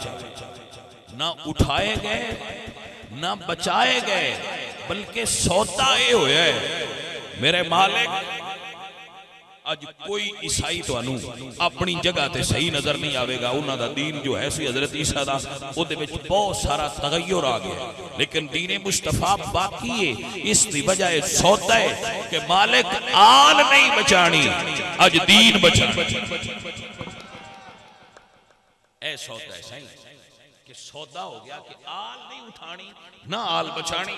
ना उठाए गए ना बचाए गए, बल्कि सौदा ये होया है मेरे मालिक। अज कोई ईसाई तुहानू अपनी जगह ते सही नजर नहीं आवेगा। उन्हां दा दीन जो है सी हजरत ईसा दा, उहदे विच बहुत सारा तगय्युर आ गया, लेकिन दीन मुस्तफा बाकी है। इसकी वजह सौदा है कि मालिक आल नहीं बचानी, अज दीन बचा। ऐ सौदा है सही कि सौदा हो गया कि आल नहीं उठानी ना आल बचानी,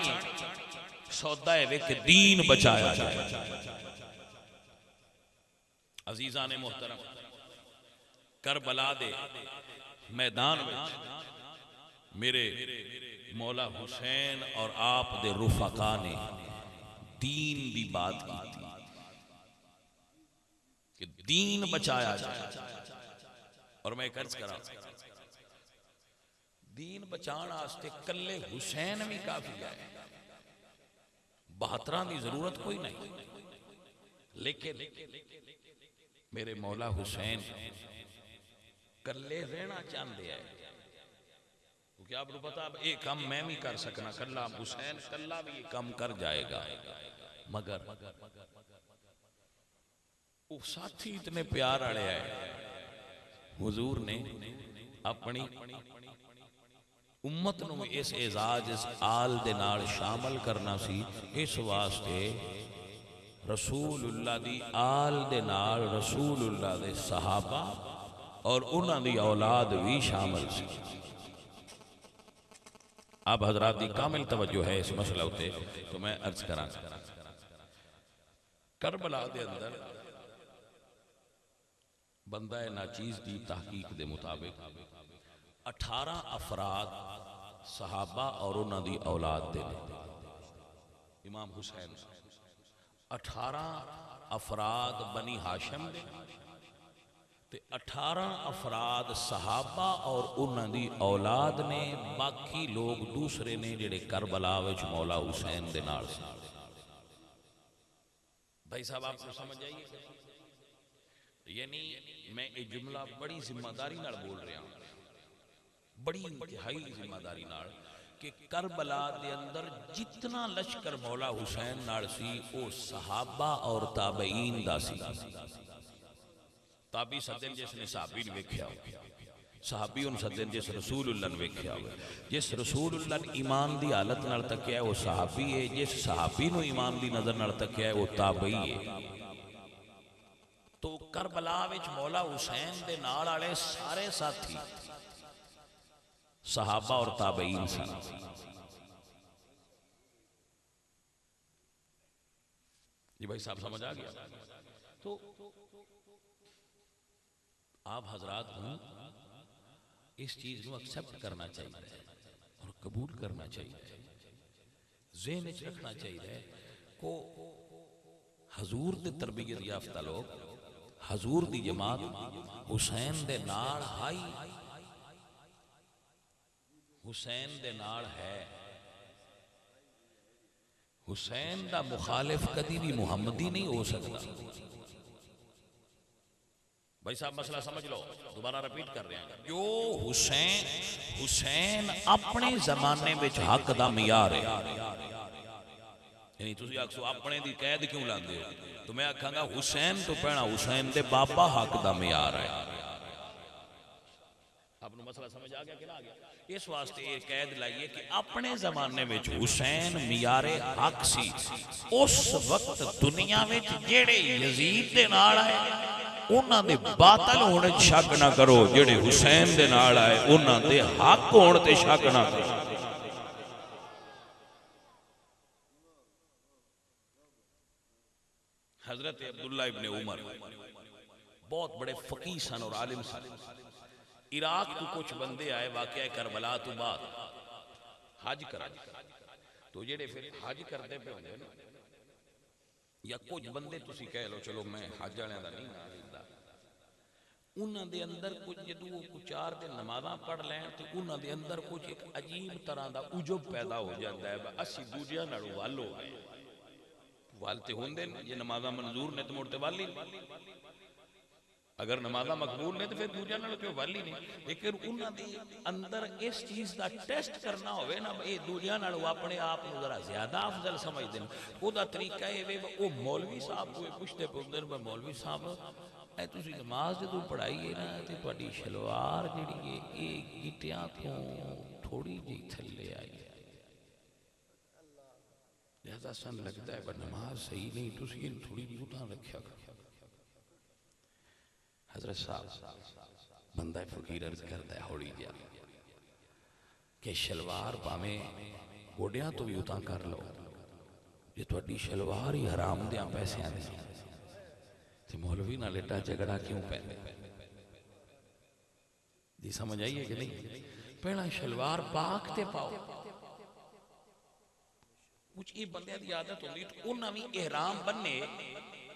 सौदा है कि दीन बचाया जाए। अजीज़ा ने मोहतरम, करबला दे मैदान में मेरे मौला हुसैन और आप दे रुफका ने दीन की बात की थी कि दीन बचाया जाए। और मैं कर्ज करा दीन बचाने वास्ते कल्ले हुसैन भी काफी है, 72 की जरूरत कोई नहीं। लेकिन मेरे मौला हुसैन कल्ले रहना चाहते हैं, क्योंकि आपको पता ये काम मैं भी कर सकना, कल्ला हुसैन कल्ला भी ये काम कर जाएगा। मगर वो साथी इतने प्यार वाले आए, हुजूर ने अपनी उम्मत नूं इस एजाज इस आल दे नाल शामिल करना सी। इस वास्ते रसूलुल्लाह दी आल दे नाल रसूलुल्लाह दे सहाबा और उन्हां दी औलाद भी शामिल सी। अब हजरात दी कामिल तवज्जो है इस मसले उत्ते, तो मैं अर्ज करा करबला दे अंदर बंदा नाचीज की तहकीक के मुताबिक 18 अफराद सहाबा और उन्होंने औलाद दे इमाम हुसैन, 18 अफराद बनी हाशिम दे ते 18 अफराद सहाबा और उन्होंने औलाद ने। बाकी लोग दूसरे ने जेड़े करबला विच मौला हुसैन दे नाल। भाई साहब आपको समझ आइए, यानी मैं ये जुमला बड़ी जिम्मेदारी नाल बोल रहा हूं, बड़ी इंतहाई जिम्मेदारी नाल कि करबला दे अंदर जितना लश्कर मौला हुसैन नाल सी वो सहाबा और ताबईन दा सी। ताबी सदन जिसने सहाबी ने वेख्या हो, सहाबी उन सदन जिस रसूलुल्लाह ने वेख्या हो। जिस रसूलुल्लाह ने ईमान दी हालत नाल तकिया वो सहाबी है, जिस सहाबी नु ईमान दी नजर नाल तकिया वो ताबई है। तो करबला विच मौला हुसैन दे नाल वाले सारे साथी सहाबा और ताबईन सी। जी भाई साहब समझ आ गया। तो आप हजरात को इस चीज को एक्सेप्ट करना चाहिए और कबूल करना चाहिए, ज़हन च रखना चाहिए को हजूर दे तरबियत याफ्ता लोग, हजूर दी जमात हुसैन दे नाल हाई, हुसैन दे नाल है। हुसैन दा मुखालिफ कदी भी मुहम्मदी नहीं हो सकता। भाई साहब मसला समझ लो, दोबारा रिपीट कर रहे हैं। जो हुसैन अपने जमाने में हक दा मियार है, यानी तुसी आखो अपने दी कैद क्यों लांदे हो, तो मैं आखांगा हुसैन तो पहना हुसैन दे बाबा हक दा मियार है। आपको मसला समझ आ गया कि ना आ गया? इस वास्ते ये कैद लाइए कि अपने जमाने में हुसैन मियारे हक सी। उस वक्त दुनिया में जेड़े यजीद दे नाल आए उन्हां दे बातल होने शक ना करो, जेड़े हुसैन दे नाल आए उन्हां दे हक होने ते शक ना करो। हजरत अब्दुल्ला इब्ने उमर बहुत बड़े फकीह सन और आलिम सन। इराक तो कुछ बंदे आए वाकया करबला तो बाद हज कर, तो जेड़े फिर हज करते पे होंगे ना, या कुछ बंदे तुसी कह लो चलो मैं हज वाले का नहीं नाम लेंदा, उन्हां दे अंदर कुछ जदों वो कुछ 4 दिन नमाज़ां पढ़ लैन तो उन्हां दे अंदर कुछ एक अजीब तरह का उजब पैदा हो जाता है। असी दूजियां नालों वल हो गए, वल ते होंदे ने, जे नमाज़ां मंजूर ने तो मुड़ ते वल ही नहीं, अगर नमाज़ां मकबूल ने तो फिर दूजियां नालों क्यों वल ही नहीं। लेकिन उन्हां दे अंदर इस चीज़ का टेस्ट करना होवे ना, ये दूजियां नालों अपने आप को जरा ज्यादा अफजल समझते हैं, उसका तरीका ये वे वो मौलवी साहब को पुछते पुछते हैं, मौलवी साहब ऐ तुसी नमाज जो पढ़ाई है ना तो तुहाडी शलवार जिहड़ी है ये गिटियां तो थोड़ी जी थल्ले आई है, लिहाजा सन लगता है पर नमाज सही नहीं, तुसी थोड़ी जी उठा रखा करो। हजरत साहब बंदा फकीर अर्ज करता है हौली जा कि शलवार भावें गोडियां तो भी उतां कर लो, जे तुहाडी शलवार ही हराम दे पैसों दी तो मौलवी नाल एडा झगड़ा क्यों पैंदा जी? समझ आई है कि नहीं? पहला शलवार पाक ते पाओ। कुछ ये बंदे की आदत होती तो उन्हें भी एहराम बनने,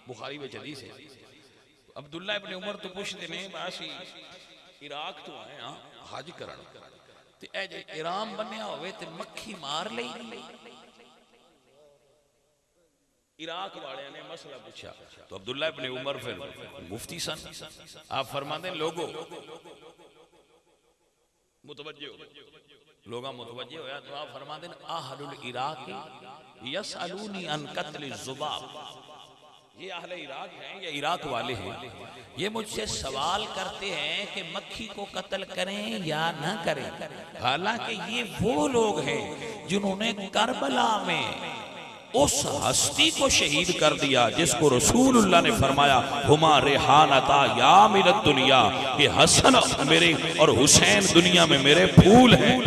बुखारी में हदीस है, अब्दुल्ला इब्ने उमर तो पूछते ने बासी इराक तो आए हाँ हज करन ते ए जे एहराम बनया होवे ते मक्खी मार लई। इराक वाले ने मसला पूछा तो अब्दुल्ला इब्ने उमर फिर मुफ्ती सन, आप फरमाते लोगो मुतवज्जो, लोगा मुतवज्जो होया तो आप फरमाते अहलुल इराक यसअलूनी अन कत्ल ज़ुबाब, ये अहले इराक हैं, ये इराक वाले हैं, ये मुझसे सवाल करते हैं कि मक्खी को कत्ल करें या ना करें। हालांकि ये वो लोग हैं जिन्होंने करबला में उस हस्ती को शहीद कर दिया जिसको रसूलुल्लाह ने फरमाया हुमा रेहानता या मिनत दुनिया, कि हसन मेरे और हुसैन दुनिया में मेरे फूल हैं।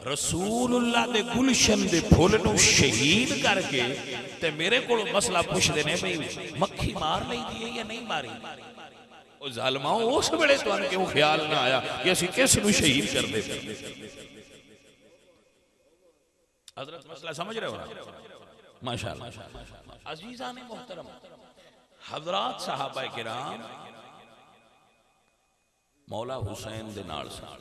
रसूलुल्लाह दे गुलशन दे फुल नूं शहीद करके ते मेरे को मसला पूछते ने भाई मक्खी मार ली दी या नहीं मारी। ओ जालमाओ उस वेले तुहानू क्यों ख्याल ना आया कि असीं किस नूं शहीद कर दे? हजरत मसला समझ रहे हो ना? माशाअल्लाह। अजीज़ान मोहतरम, हजरात सहाबा किराम मौला हुसैन दे नाल सन,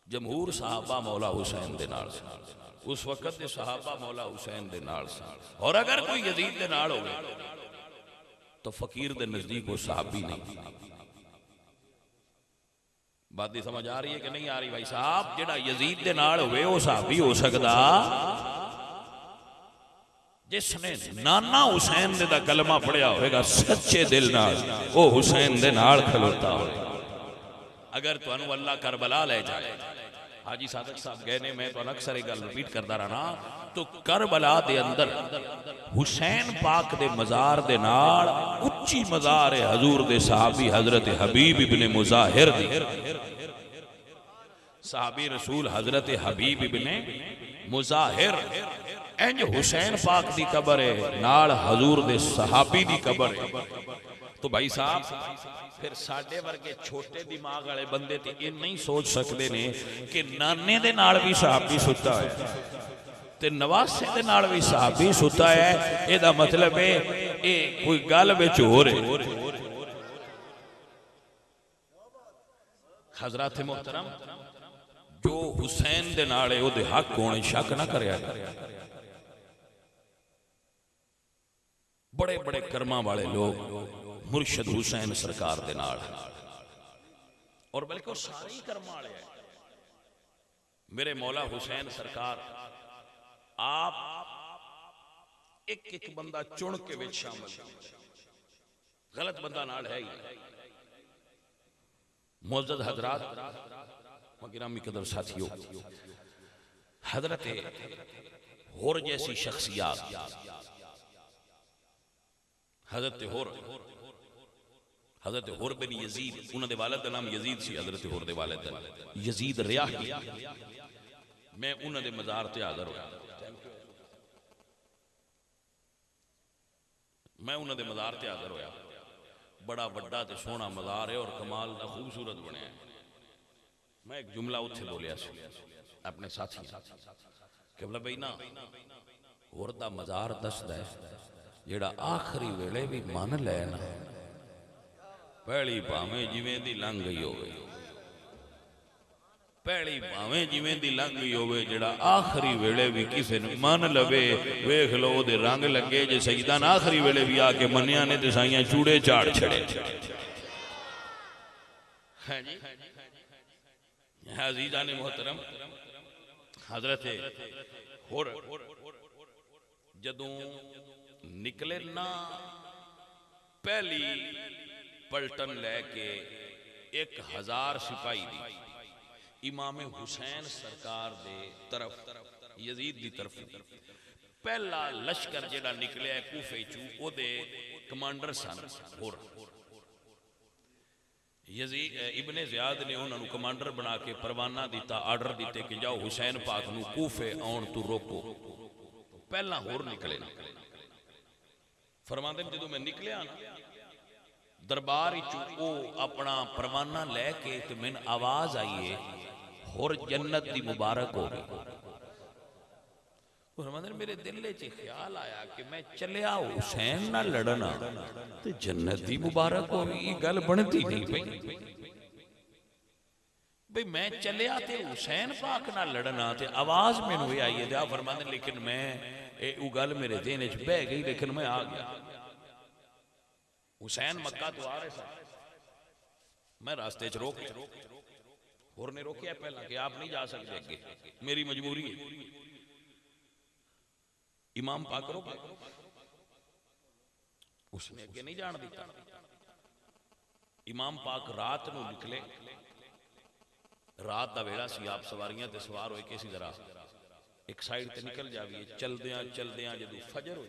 जमहूर सहाबा मौला हुसैन दे नाल सन, उस वक्त दे सहाबा मौला हुसैन दे नाल सन। और अगर कोई यजीद दे नाल होवे तो फकीर दे नजदीक वो सहाबी नहीं। बात समझ आ रही है कि नहीं आ रही भाई साहब? जेड़ा यजीद दे नाल होवे वो सहाबी हो सकदा जिसने नाना हुसैन दे दा कलमा पढ़िया होएगा सच्चे दिल नाल, वो हुसैन दे नाल खलोता होएगा। अगर तुहानू अल्लाह करबला ले जाए, हाजी सादक साहब गए ने, मैं तो अक्सर एक गल रिपीट करता रहा, तो करबला दे अंदर हुसैन पाक दे मजार दे नाल उच्ची मजार है हजूर दे सहाबी हजरत हबीब इब्ने मुजाहिर दी, सहाबी रसूल हजरत हबीब इब्ने मुजाहिर इंज हुसैन पाक दी कबर है नाल हजूर दे सहाबी दी कबर है। तो भाई साहब फिर साडे वर्गे छोटे दिमाग वाले बंदे ते ये नहीं सोच सकते ने कि नाने दे नाल भी सहाबी सुता है ते नवासे दे नाल भी सहाबी सुता है। एदा मतलब है ये कोई गल विच हो रही। हजरत मोहतरम जो हुसैन दे नाल ओदे हक होने शक ना करया। बड़े बड़े कर्मा वाले लोग मुर्शद हुसैन सरकार दे नाल और बल्कि सारे ही कर्म वाले हैं। मेरे मौला हुसैन सरकार आप एक एक बंदा चुन के विच शामिल, गलत बंदा नाल है ही। मुअज़्ज़ज़ हज़रात गिरामी कदर साथियों, हजरत होर जैसी शख्सियत हजरत होर बिन यजीद, उन्होंने वालिद का नाम यजीद सी, हजरत होर दे वालिद यजीद रियाही। मैं उन्होंने मज़ार ते हाज़र होया, मैं उन्होंने मज़ार ते हाज़र होया। बड़ा वड्डा ते सोहना मज़ार है और कमाल दा खूबसूरत बनया। मैं एक जुमला उत्थे बोलिया अपने साथी कि बोला बई ना होर दा मज़ार दसदा है जेड़ा आखिरी वेले भी मन लै ना, पहली भावें जिवें दी लंघ गई होवे, पहली भावें जिवें दी लंघ गई होवे, जेड़ा आखिरी वेले भी किसे ने मन लवे। वेख लो ओदे रंग लगे जे सईदान आखिरी वेले भी आके मनिया ने ते साइयां चूड़े झाड़ छड़े। हां जी अज़ीज़ान मोहतरम, हजरत होर जदों निकले ना पहली पलटन लैके 1000 सिपाही दी इमाम हुसैन सरकार दे तरफ यजीद दी तरफ पहला लश्कर जेड़ा निकलिया कूफे चू ओदे कमांडर सन होर यजीद इब्ने ज़ियाद ने उन्होंने कमांडर बना के परवाना दिता, आर्डर दिते कि जाओ हुसैन पाक नू कूफे आउण तू रोको। पहला होर निकले फरमांदे जदों मैं निकलिया ना दरबार ओ अपना परवाना लैके ते मैनू आवाज आई है होर जन्नत दी मुबारक हो गई। मेरे दिल च ख्याल आया कि मैं चलिया हुसैन नाल लड़ना ते जन्नत दी मुबारक हो गई, गल बनती नहीं पई। भाई मैं चलिया ते हुसैन पाक नाल लड़ना ते आवाज मैनू आई है ते फरमांदे लेकिन मैं वो गल मेरे दिन च बह गई, लेकिन मैं आ गया। हुसैन मक्का तो आ रहे थे, मैं रास्ते च रोक होर ने रोकिया पहला कि आप नहीं जा सकते अगे, मेरी मजबूरी है। इमाम पाक रोक उसने अगे नहीं जान दिता। इमाम पाक रात को निकले, रात का वेला सी, आप सवारियां ते सवार होए किसी तरह एक साइड ते निकल जाइए। चलदियां चलदियां जदों फजर होई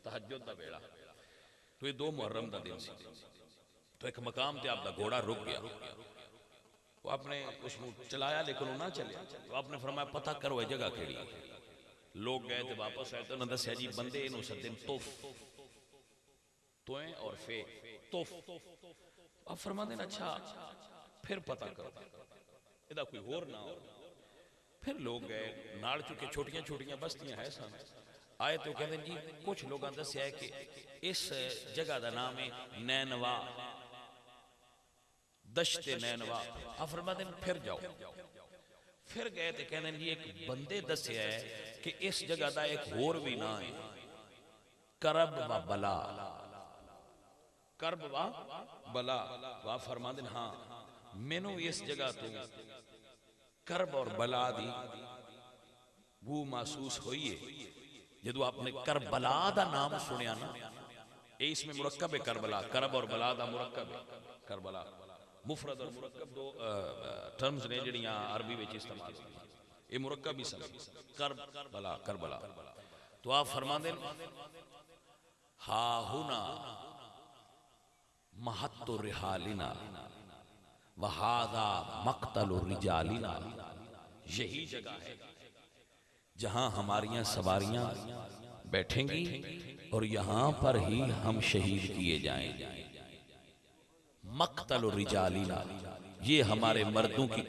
तहज्जुद दा वेला, तो ये 2 मुहर्रम का दिन सी, तो एक मकाम ते आपका घोड़ा रुक गया। वो आपने उसको चलाया लेकिन वो ना चले, तो आपने फरमाया पता करो ये जगह केड़ी। लोग गए तो वापस आए तो उन्होंने दसिया जी बंदे इनू सदन तोफ तोएं और फे तोफ। आप फरमाते हैं अच्छा फिर पता करो इदा कोई होर ना हो। फिर लोग गए नाल, चुके छोटियां छोटियां बस्तियां है सन, आए तो कहते जी कुछ लोगों ने दसिया कि इस जगह का नाम है नैनवा, दश्ते नैनवा। आप फरमाते हैं फिर जाओ। फिर गए तो कहते जी एक बंदे दसिया है कि इस जगह का एक होर भी ना है करब व बला, करब व बला। आप फरमाते हैं हाँ मैनू इस जगह तो करब और बला दी वो महसूस हुई है। जदों आपने करबला का नाम सुनिया ना, ये इसमें मुरक्कब है करबला, करब और बला का मुरक्कब है करबला। मुफरद और मुरक्कब 2 टर्म्स ने जिहड़ियां अरबी विच इस्तेमाल होंदियां, ये मुरक्कब ही सन करबला करबला। तो आप फरमाते हा हुना महत्तु रिहालिना वहादा मक्तल रिजालिना, यही जगह है जहां हमारियां सवारियां बैठेंगी और यहां पर ही हम शहीद किए जाएंगे। मक्तल रिजालिना, ये हमारे मर्दों की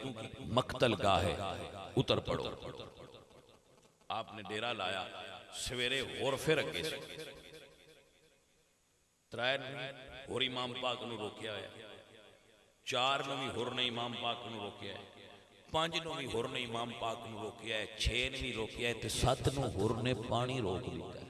मक्तल गाह है, उतर पड़ो। आपने डेरा लाया सवेरे और फिर अगे से त्रै होर इमाम पाक नूं रोकिया है, 4 नूं भी होर ने इमाम पाक नूं रोकिया है, 5 नूं भी होर ने इमाम पाक नूं रोकिया है, 6 ने भी रोकिया है ते 7 नूं होर ने पानी रोक दिता है।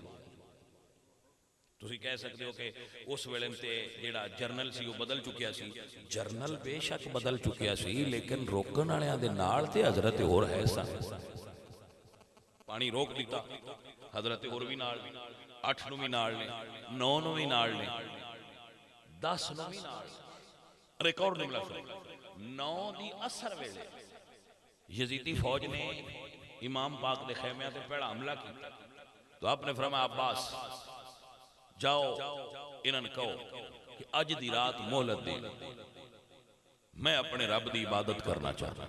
तुसीं कह सकते हो कि उस वेले ते जिहड़ा जरनल सी वो बदल चुकिया सी। जरनल बेशक बदल चुकिया सी, लेकिन रोकण वालियां दे नाल ते हजरत होर है सन। पानी रोक दिता, हजरत होर भी नाल, 8 नूं भी नाल ने, 9 नूं भी नाल ने, 10 नूं भी नाल। अरे एक और जुमला सुनो, 9 दी असर वेले यजीदी फौज ने इमाम पाक दे खैमियां ते पहला हमला किया, तो आपने फरमाया अब्बास जाओ इन्हां कहो कि अज दी रात मोहलत दे, मैं अपने रब दी इबादत करना चाहता।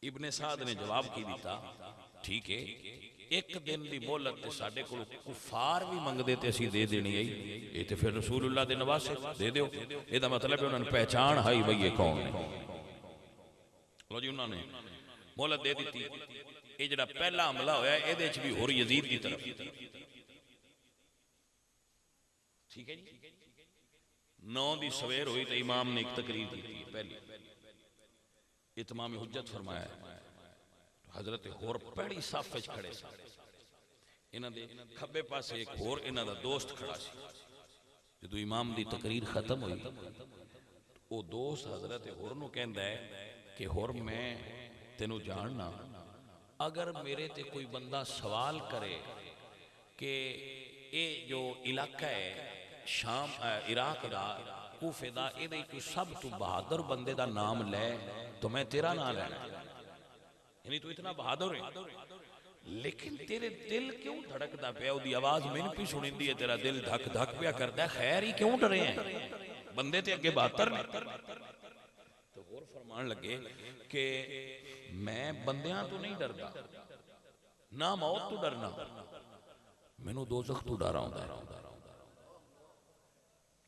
इब्ने साद ने जवाब की दिता, ठीक है, एक दिन की मोहलत ते साडे कोल कुफार भी मंगदे ते असीं दे देनी है, ये ते फिर रसूलुल्लाह दे नवासे दे दिओ। इहदा मतलब है उन्होंने पहचान हाई बई ये कौन है। लो जी, उन्होंने मोहलत दे दी। ये जिहड़ा पहला हमला होया इहदे च भी होर यजीद की तरफ, ठीक है जी। 9 दी सवेर हुई तो इमाम ने एक तकरीर की पहली, इतमाम हुज्जत फरमाया। हजरत होर पहली सफ विच खड़े सन, इन्हां दे खब्बे पासे एक होर इन्हां दा दोस्त खड़ा सी। जदों इमाम दी तकरीर खत्म हुई, वो दोस्त हजरत होर नूं कहंदा है कि होर मैं तेनू जानना, अगर मेरे ते कोई बंदा सवाल करे कि ये जो इलाका है शाम इराक दा कूफे दा, इहदे कोई सब तो बहादुर बंदे दा नाम लै तो मैं तेरा नाम लैना। यानी तू इतना बहादुर है, लेकिन तेरे दिल क्यों धड़कदा पिया? उहदी आवाज मैनूं भी सुनिंदी है, तेरा दिल धक धक पिया करदा, खैर ही क्यों डरे हैं? बंदे ते अगे 72 ने। तो होर फरमान लगे कि मैं बंदियां तो नहीं डरदा, ना मौत तो डरना, मैनूं दोज़ख तो डर आउंदा है।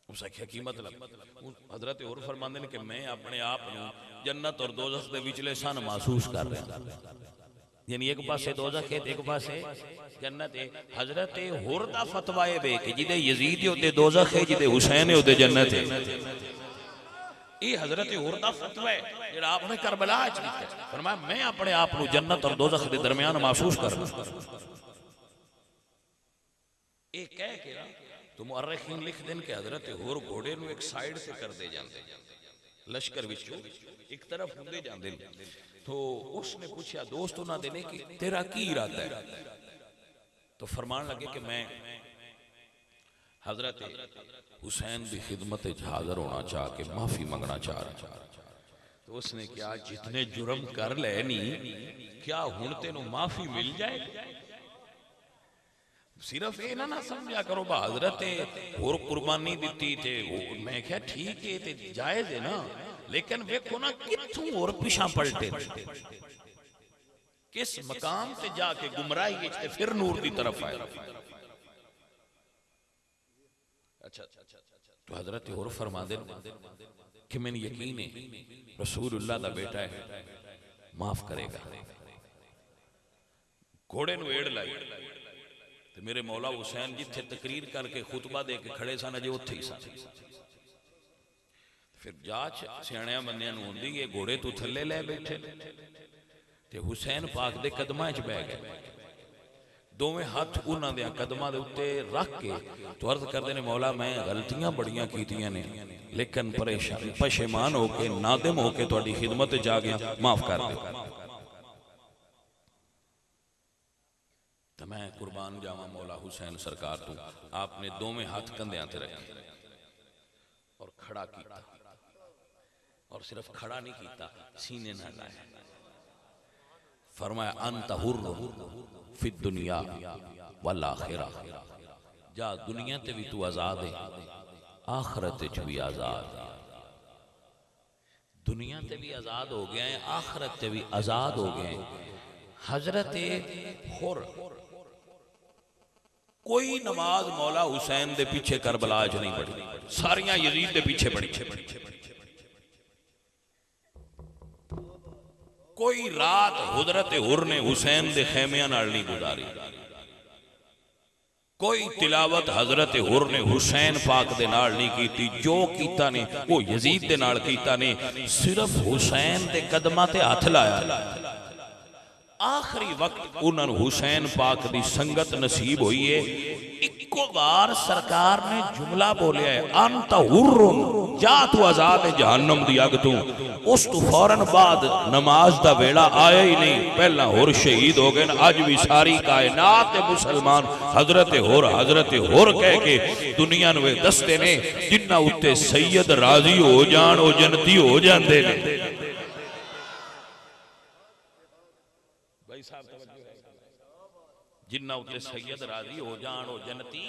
उस आख्या की मतलब? हजरत होर फरमांदे ने कि मैं अपने आप नूं जन्नत और दोज़ख दे विचले सन महसूस कर रहा, यानी एक पासे दोज़ख है एक पासे जन्नत है। हजरत होर दा फतवा है वे कि जिदे यजीद है उदे दोज़ख है, जिदे हुसैन है उदे जन्नत है। ये हजरत होर दा फतवा है जिहड़ा आपने करबला च दिता। फरमाया मैं अपने आप नूं जन्नत और दोज़ख दे दरमियान महसूस कर रहा। ये कह के तो मुअर्रिखीन लिख देन कि हजरत होर घोड़े नूं एक साइड से कर दे जाते, लश्कर विचों एक तरफ हुंदे जांदे। तो उसने पूछा दोस्त उन्हां दे ने कि तेरा की इरादा है? तो फरमान लगे कि मैं हजरत हुसैन की खिदमत हाजिर होना चाह के माफी मंगना चाह रहा। तो उसने क्या जितने जुर्म कर ले नी, क्या हुण तेनू माफी मिल जाए? सिर्फ ये ना समझा करो हजरत होर कुर्बानी दी थे, मैं क्या ठीक है ते जायज है ना, लेकिन वेखो ना कित्थों और पिछा पलटे, किस मकाम से जाके गुमराही ते फिर नूर की तरफ आए। अच्छा, तो हजरत होर फरमा दे कि मैंने यकीन है रसूलुल्लाह दा बेटा है, माफ करेगा। घोड़े नूं एड़ लाई, मेरे मौला हुसैन जिथे तकरीर करके खुतबा दे के खड़े सन अजे उत्थे ही सन। फिर जाच सियाणियां बंदियां नूं हुंदी है, घोड़े तो थल्ले लै बैठे ते हुसैन पाक दे कदमां च बह गए, दोवें हाथ उन्हां दे कदमां दे उत्ते रख के तो अर्ज करदे ने मौला मैं गलतियां बड़ियां कीतियां ने, लेकिन परेशान पशेमान होके नादिम होके तुहाडी खिदमत च आ गया, माफ कर दे। तो मैं कुर्बान जावा मौला हुसैन सरकार तू। आपने दोवें हाथ कंधियां ते रखे और खड़ा किया, और सिर्फ खड़ा नहीं किया, सीने ना लाया। फरमाया अंत हुर्र फि दुनिया वल आखिरा, जा दुनिया ते भी तू आजाद है, आखिरत च भी आजाद है। दुनिया ते भी आज़ाद हो गए हैं, आखिरत ते भी आज़ाद हो गए हैं। हजरत हुर कोई नमाज मौला हुसैन दे पीछे करबला च नहीं पढ़ी, सारियां यजीद दे पीछे पढ़ी। कोई रात हजरत हुर ने हुसैन दे खेमियां नाल नहीं गुजारी, कोई तिलावत हजरत हुर ने हुसैन पाक दे नाल नहीं कीती। जो कीता ने वो यजीद दे नाल कीता ने, सिर्फ हुसैन दे कदमां ते हथ लाया। आखिरी वक्त उन्होंने हुसैन पाक की संगत नसीब हुई है। इको बार सरकार ने जुमला बोलिया है, अंत हुर्रुन, जा तू आजाद है जहन्नम दी अग तू। उस तो फौरन बाद नमाज दा वेला आया ही नहीं, पहला हुर शहीद हो गए। अज भी सारी कायनात मुसलमान हजरत हुर कह के दुनिया नूं दसते ने, जिन्हां उत्ते सैयद राजी हो जान वो जन्नती हो जाते हैं। जिन्ना उत्ते सैयद राजी हो जान वो जन्नती।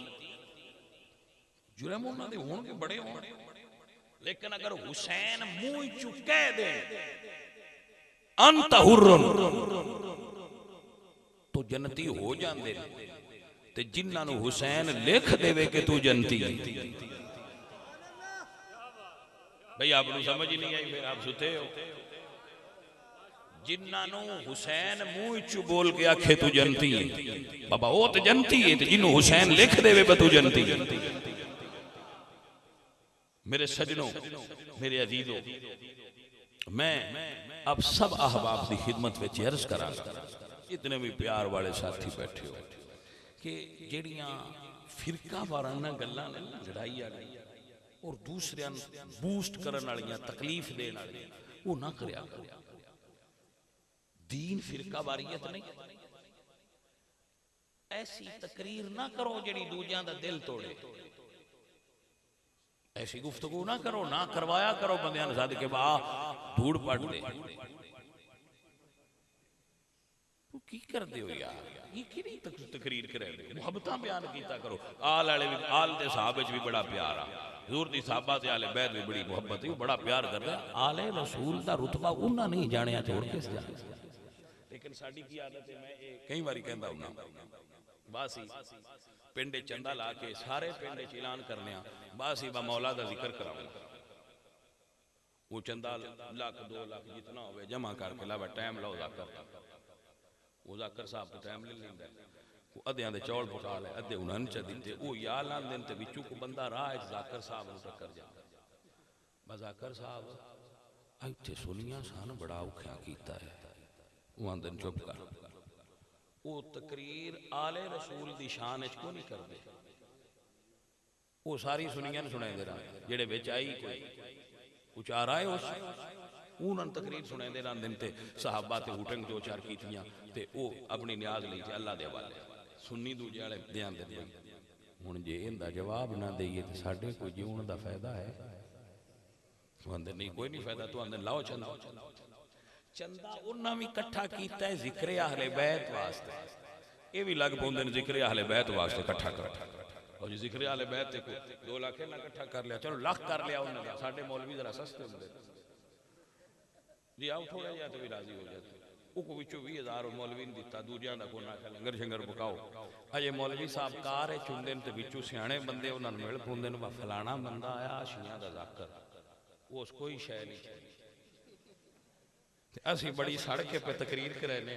जुर्म उन्हां दे होणगे बड़े होण, लेकिन अगर हुसैन मुंह चु कह दे अंत हुर्रुन तो जन्नती हो जांदे ने, ते जिन्हां नूं हुसैन लिख देवे कि तू जन्नती है। भाई आपको समझ ही नहीं आई, फिर आप सुते हो। जिन्हों हुसैन मुंह चु बोल के आखे तू जनती है, बाबा वो तो जनती है, जिन्हों हुसैन लिख देवे तू जनती है। मेरे सजनों, मेरे अजीजों, मैं अब सब अहबाब की खिदमत में अर्ज करा, इतने भी प्यार वाले साथी बैठे हो, कि जड़ियां फिरका वाराना गल्लां ने लड़ाई वाली और दूसरे बूस्ट करने वाली तकलीफ देने वाली वो ना करया करो। दीन फिरका वारियत नहीं, ऐसी तकरीर ना करो जिहड़ी दूजियां दा दिल तोड़े। ऐसी गुफ्तगू ना करो, ना करवाया करो बंदियां नूं सद के वाह धूड़ पट दे। तू की करदे हो यार, ये किहड़ी तकरीर करे? मुहब्बतां बयान कीता करो। आल वाले भी, आल दे साहब विच भी बड़ा प्यार आ, हुजूर दी साहबा ते आले बैत भी बड़ी मुहब्बत है, बड़ा प्यार करदा। आले रसूल दा रुतबा उन्हां नहीं जानिया छोड़ के जाने। लेकिन साडी की आदत है, मैं कई बारी कहंदा हुंदा, बस ही पिंड चंदा ला के सारे पिंड ऐलान करने, बस ही बा मौला दा जिक्र कराऊंगा। वो चंदा लाख 2 लाख जितना हो जमा करके लावा, टाइम लाओ जाकर, वो जाकर साहब तो टाइम ले लेंदा, वो अद्धियां दे चौल पका ले, अद्धे उन्हां च दित्ते, वो यार लान दिन ते विचों को बंदा राह जाकर साहब नूं टक्कर जांदा। जाकर साहब इत्थे सुनिया सन बड़ा औखा कीता है, दिन चुप कर। वो तकरीर आले रसूल दी शान च क्यों नहीं करते? वो सारी सुनिया सुनाते रह, जेड़े विच आई कोई कुछ आ रहा है उस उन्होंने तकरीर सुनाते रह दिन ते सहाबा ते हुटंग 2-4 कीतियां ते वो अपनी न्याज लई ते अल्लाह दे हवाले। सुन्नी दूजे वाले ध्यान दे हुण जे इहदा जवाब ना दईए तो साडे कोई जीवन दा फायदा है? आंदे नहीं, कोई नहीं फायदा। तो आंदे लाओ चंदा। चंदा उन्हां भी इकट्ठा कीता है जिक्र अहले बैत वास्ते, ये भी लग पौंदे ने जिक्र अहले बैत वास्ते इकट्ठा कर। और जी जिक्र अहले बैत ते 2 लाख ना इकट्ठा कर लिया, चलो लाख कर लिया उन्होंने, साडे मौलवी जरा सस्ते होंदे जी, आओ थोड़ा जिहा तो भी राजी हो जाते। वो को विचों 20,000 मौलवी ने दिता, दूजियां दा कोई ना लंगर शंगर पकाओ। अजे मौलवी साहब कार चुनते हैं तो विचों सियाणे बंदे उन्होंने मिल पौंदे ने, फलाना बंदा आया शियां दा जाकर, उस कोई शै नहीं चाहिए। असी बड़ी सड़के पे तकरीर कराने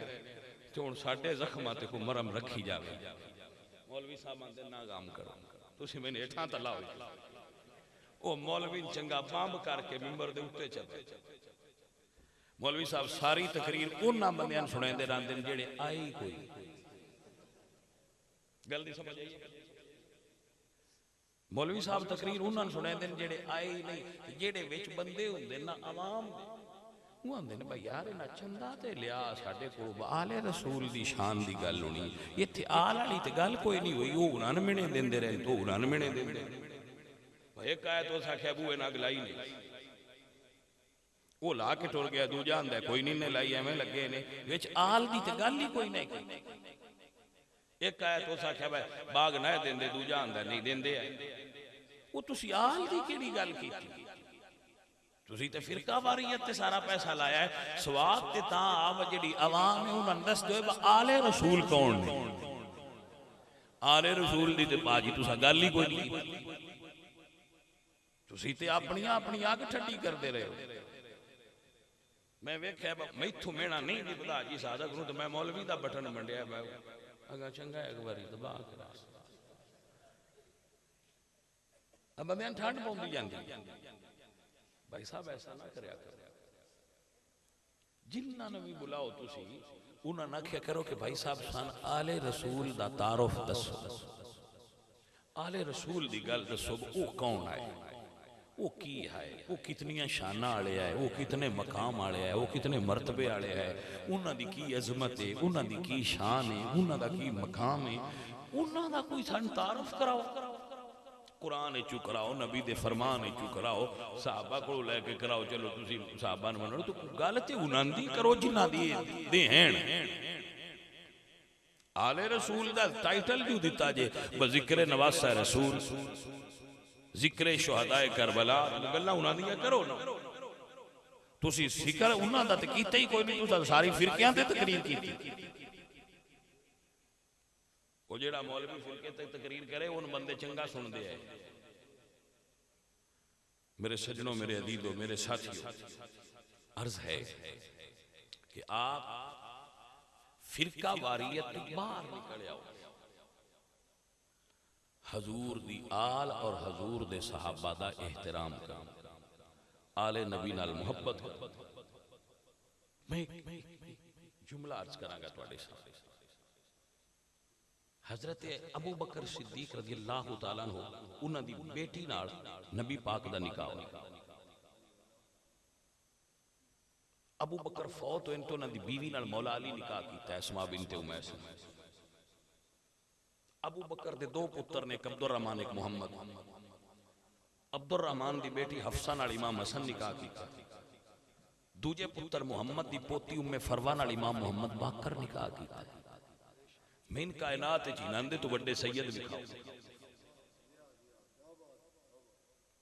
तो हुण साडे जख्मां ते कोई मरम रखी जावे। मौलवी साहब आंदे ना काम करो, तुसीं मैनूं हेठां ते लाओ। वो मौलवी चंगा बंब करके मिंबर दे उत्ते चले। मौलवी साहब सारी तकरीर उन्हां बंदियां नूं सुणांदे रहंदे ने जेड़े आए ही कोई गल दी समझ आई। मौलवी साहब तकरीर उन्हां नूं सुणांदे ने जेड़े आए ही नहीं, जेड़े विच बंदे हुंदे ना आवाम दे, वो आंदे ने भाई यार इन्हां चंदा ते लिया साडे कोल आले रसूल दी शान दी गल होनी, इत्थे आल वाली ते गल कोई नहीं हुई। वो उन्हां नूं मिणे देंदे रहे, तो उन्हां नूं मिणे देंदे। एक आया तो आख्या बूए नाल लाई नहीं, वो ला के टुर गया। दूजा आंदा कोई नहीं ने लाई, एवें लगे ने, विच आल दी ते गल ही कोई नहीं। एक आया तो आख्या भाई बाग ना देंदे, दूजा आंदा नहीं देंदे है। वो तुसीं आल दी केड़ी गल कीती? तुसी ते फिरका वारियत ते सारा पैसा लाया है। सवाब ते तां आप जिहड़ी आवाम है उन्हां दस दो आले रसूल कौन ने। आले रसूल दी ते बाजी तुसा गल ही कोई नहीं। तुसी ते अपनी अपनी अग ठंडी करते रहे हो। मैं वेख्या मैथों मेना नहीं निभदा जी सादक नूं, तो मैं मौलवी दा बटन मंडिया मैं अगा चंगा एक बारी दबा के अब बंदियां ठंड पौंदी जांदी। भाई साहब ऐसा ना करया करो। जिन्ना ने भी बुलाओ तुसी उन्हां ना आख्या करो कि भाई साहब सन आले रसूल दा तारुफ दसो। आले रसूल दी गल दसो, वो कौन है, वो की है, वो कितनियां शाना वाले है, वो कितने मकाम वाले है, वो कितने मरतबे वाले है, उन्हां दी की अजमत है, उन्हां दी की शान है, उन्हां दा की मकाम है, उन्हां दा कोई सन तारुफ कराओ। कुरान चू कराओ, नबी दे फरमान चू कराओ, साहबा को लैके कराओ। चलो तुसी साहबा ने मनो तो गल ते उन्हां दी करो जिन्हां दी देन। आले रसूल दा टाइटल क्यों दिता जे जिक्र नवासा रसूल, जिक्र शुहदाए करबला, गल्लां उन्हां दी करो ना। तुसी जिक्र उन्हां दा ते कीता ही कोई नहीं। तुसा सारी फिरकियां ते तकरीर कीती। वो जेड़ा मौलवी फिरके तक तकरीर करे उन बंदे चंगा सुनते हैं। मेरे सजनों, मेरे अदीदों, मेरे साथियों, अर्ज है कि आप फिरका वारियत तो बाहर निकल आओ। हजूर दी आल और हजूर दे सहाबा दा एहतराम करो, आले नबी नाल मुहब्बत करो। मैं जुमला अर्ज करांगा तुहाडे सामने। हजरत अबू बकर सिद्दीक रज़ी अल्लाह तआला अन्हु उन्हां दी बेटी नाल नबी पाक दा निकाह होया। अबू बकर फौत होए तो उन्हां दी बीवी नाल मौला अली निकाह कीता, अस्मा बिनते उमैस। अबू बकर दे दो पुत्र ने, एक अब्दुर रहमान एक मुहम्मद। अब्दुर रहमान दी बेटी हफ्सा नाल इमाम हसन निकाह कीता। दूजे पुत्र मुहम्मद दी पोती उम्मे फरवा नाल इमाम मोहम्मद बाकर निकाह कीता। मैं इन कायनात जिन्हां तो बड़े सैयद लिखाओ।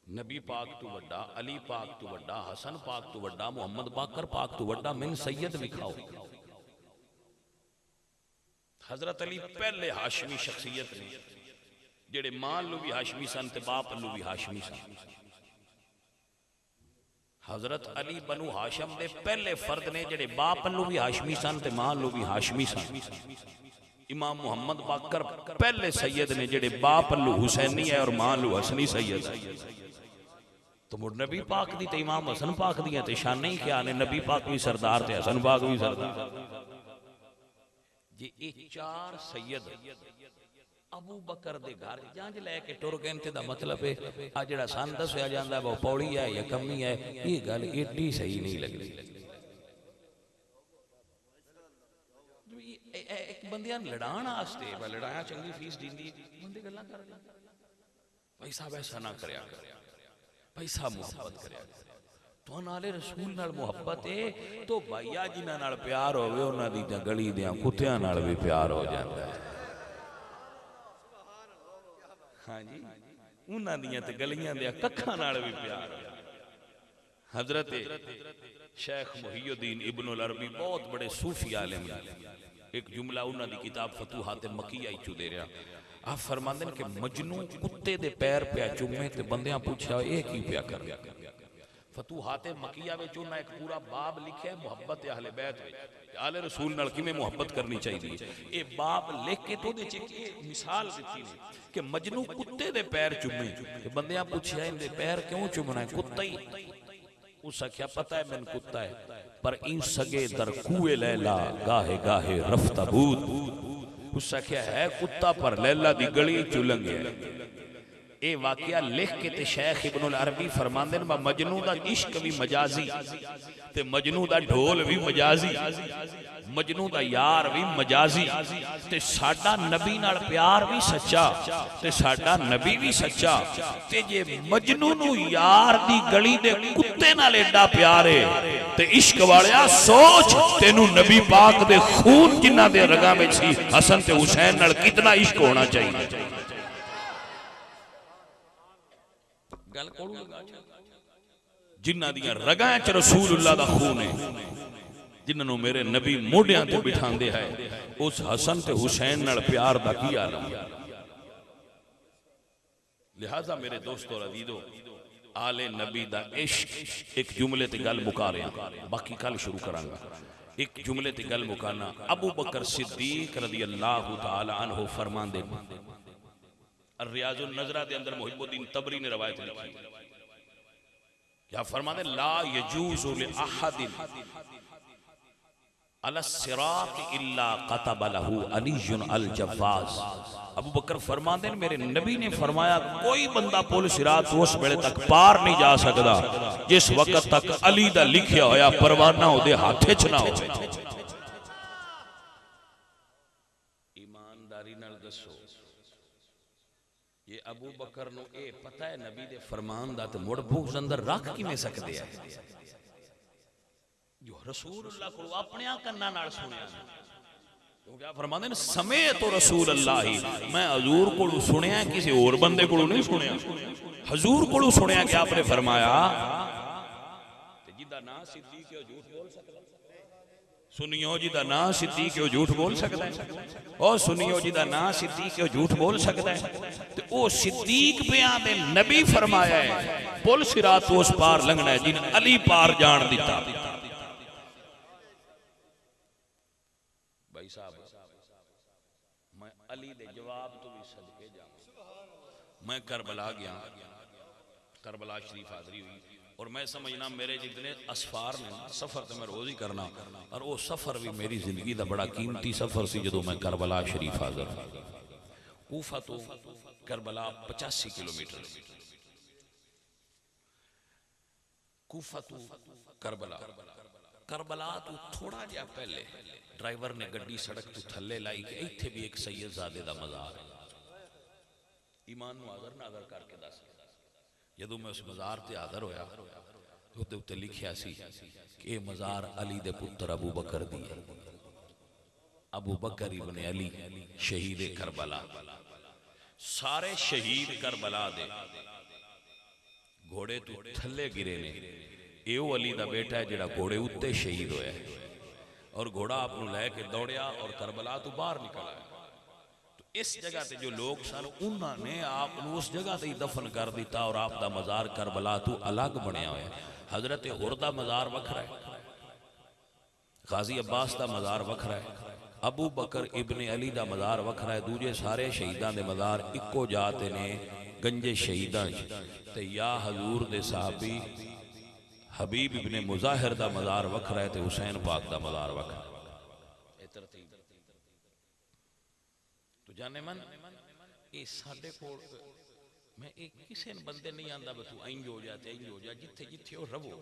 नबी पाक तो वड्डा, अली पाक तो वड्डा, हसन पाक तो वड्डा, मुहम्मद बाकर पाक तो वड्डा, मैं सैयद लिखाओ। हजरत अली पहले हाशमी शख्सियत ने जेड़े मां लू भी हाशमी सन ते बाप लू भी हाशमी सन। हजरत अली बनु हाशम दे पहले फर्द ने जेड़े बाप लू भी हाशमी सन ते मां लू भी हाशमी सन। इमाम मोहम्मद बाकर पहले सैयद ने जेड़े बाप लू हुसैनी है और मां लू हसनी सैयद है। तो मुड़ नबी पाक दी ते इमाम हसन पाक दी ते शान नहीं क्या ने, नबी पाक भी सरदार ते हसन पाक भी सरदार। जे ये चार सैयद अबू बकर दे घर जांच लैके टुर गए ते दा मतलब है आ जेड़ा सन दसया जांदा है वो पौड़ी है या कमी है, ये गल एडी सही नहीं लगदी। एक बंदियां लड़ाण वास्ते लड़ाया चंगी फीस दींदी बंदे गल्लां कर रहे। भाई साहब ऐसा ना करया कर, भाई साहब मुहब्बत करया कर। तो नाले रसूल नाल मुहब्बत है तो भाईया जिन्हां नाल प्यार होवे उन्हां दी तां गली दे कुत्तियां नाल भी प्यार हो जांदा है। हाँ जी, उन्हां दियां ते गलियां दे कक्खां नाल भी प्यार हो। हजरत शेख मुहियुद्दीन इब्नुल अरबी बहुत बड़े सूफी आलिम हैं। एक जुमला उन्होंने किताब फतूहात मक्किया चू दे रहा। आप फरमांदे कि मजनू कुत्ते दे पैर पे चुमे ते बंदियां पूछा ये की पिया कर। फतूहात मक्किया में उन्हें एक पूरा बाब लिखा है मुहब्बत अहले बैत विच, आले रसूल नाल किवें मुहब्बत करनी चाहिए। ये बाब लिख के तो मिसाल दी कि मजनू कुत्ते दे पैर चुमे ते बंदियां पूछा इनके पैर क्यों चुमना है, कुत्ता ही। उस आख्या पता है मैंने कुत्ता है पर इन सगे दर कुए लैला गाहे गाहे रफ्ताबूद। उस आख्या है कुत्ता पर लैला दी गली चुलंगे। ये वाकया लिख के ते शेख इब्नुल अरबी फरमांदे ने मजनू दा इश्क भी मजाजी ते मजनू दा ढोल भी मजाजी, मजनू दा यार भी मजाजी ते साडा नबी नाल प्यार भी सच्चा ते साडा नबी भी सच्चा। ते जे मजनू नू यार दी गली दे कुत्ते नाल एडा प्यार है ते इश्क वालिया सोच तेनू नबी पाक दे खून जिन्हां दे रगां विच सी हसन ते हुसैन नाल कितना इश्क होना चाहिए। गल कोड़ू लगा जिन्हां दियां रगां च रसूलुल्लाह दा खून है, जिन्होंने मेरे नबी मोढ़ियां ते बिठांदे है, उस हसन ते हुसैन नाल प्यार दा की आलम। लिहाजा मेरे दोस्तों अजीजो, आले नबी दा इश्क, एक जुमले ते गल मुका रहा, बाकी कल शुरू करांगा। एक जुमले ते गल मुकाना, अबू बकर सिद्दीक रज़ी अल्लाह तआला अन्हु फरमांदे, रियाजुन नजरा दे अंदर मुहिब्बुद्दीन तबरी ने रवायत लिखी, क्या फरमाते, ला यजूज़ु लि अहदिन अला सिरात इल्ला कतब लहू अलीयुन अल जव्वाज। अबू बकर फरमाते हैं, मेरे नबी ने फरमाया कोई बंदा पुल सिरात उस वेले तक पार नहीं जा सकता जिस वक्त तक अली दा लिखिया होया परवाना उहदे हाथ च ना हो। ईमानदारी नाल दसो, ये अबू बकर नूं ए पता है नबी दे फरमान दा, ते मुड़ बुग़्ज़ अंदर रख किवें सकदे है? जो रसूलुल्लाह को अपने कन्ना नाल सुनिया, तो क्या फरमाते हैं, समय तो रसूलुल्लाह ही, मैं हजूर को सुनिया, किसी और बंदे को नहीं सुनिया, हजूर को सुनिया कि आपने फरमाया जिदा ना सिद्दीक है झूठ बोल सकता, सुनियो जिदा ना सिद्दीक है झूठ बोल सकता है, और सुनियो जिदा ना सिद्दीक है झूठ बोल सकता है। तो वो सिद्दीक पे आते नबी फरमाया है पुल सिरात तो उस पार लंघना है जिन अली पार जान दिता। भाई साहब, मैं अली दे जवाब तो भी सदके जाऊं, मैं करबला गया, करबला शरीफ हाजरी हुई, और मैं समझना मेरे जितने असफार ने ना, सफर तो मैं रोज ही करना, और वो सफर भी मेरी जिंदगी का बड़ा कीमती सफर सी। जो मैं करबला शरीफ हाजर, कूफा तो करबला 85 किलोमीटर, कूफा तो करबला, करबला तो थोड़ा जा पहले ड्राइवर ने गड्डी सड़क तो थले लाई कि इत्थे भी एक सैयदजादे दा मज़ार है। ईमान नूं हाज़र नाज़र करके दस, जदों मैं उस मज़ार ते हाज़र होया, उहदे उत्ते लिखिया सी कि ये मज़ार अली दे पुत्र अबू बकर दी है। अबू बकर इब्ने अली शहीद करबला, सारे शहीद करबला दे घोड़े तो थले गिरे ने, एओ अली दा बेटा है जिहड़ा घोड़े उत्ते शहीद होया, और घोड़ा आपनू लैके दौड़िया और करबला तो बाहर निकल आया। तो इस जगह ते जो लोग सन उन्होंने आपनू उस जगह ते ही दफन कर दिता, और आप दा मज़ार करबला तो अलग बनया होया। हजरत हुर दा मज़ार वखरा है, गाजी अब्बास दा मज़ार वखरा है, अबू बकर इब्ने अली दा मज़ार वखरा है, दूजे सारे शहीदां दे मज़ार इक्को जाते ने गंजे शहीदां ते या हजूर दे साहबी हबीब इब्ने मुज़ाहिर दा मज़ार वखरा है, ते हुसैन पाक दा मज़ार वखरा। तो जाने मन ये साडे कोल, मैं एक किसी बंदे नहीं आंदा तू इंज हो जा ते इंज हो जा, जिथे जिथे हो रवो,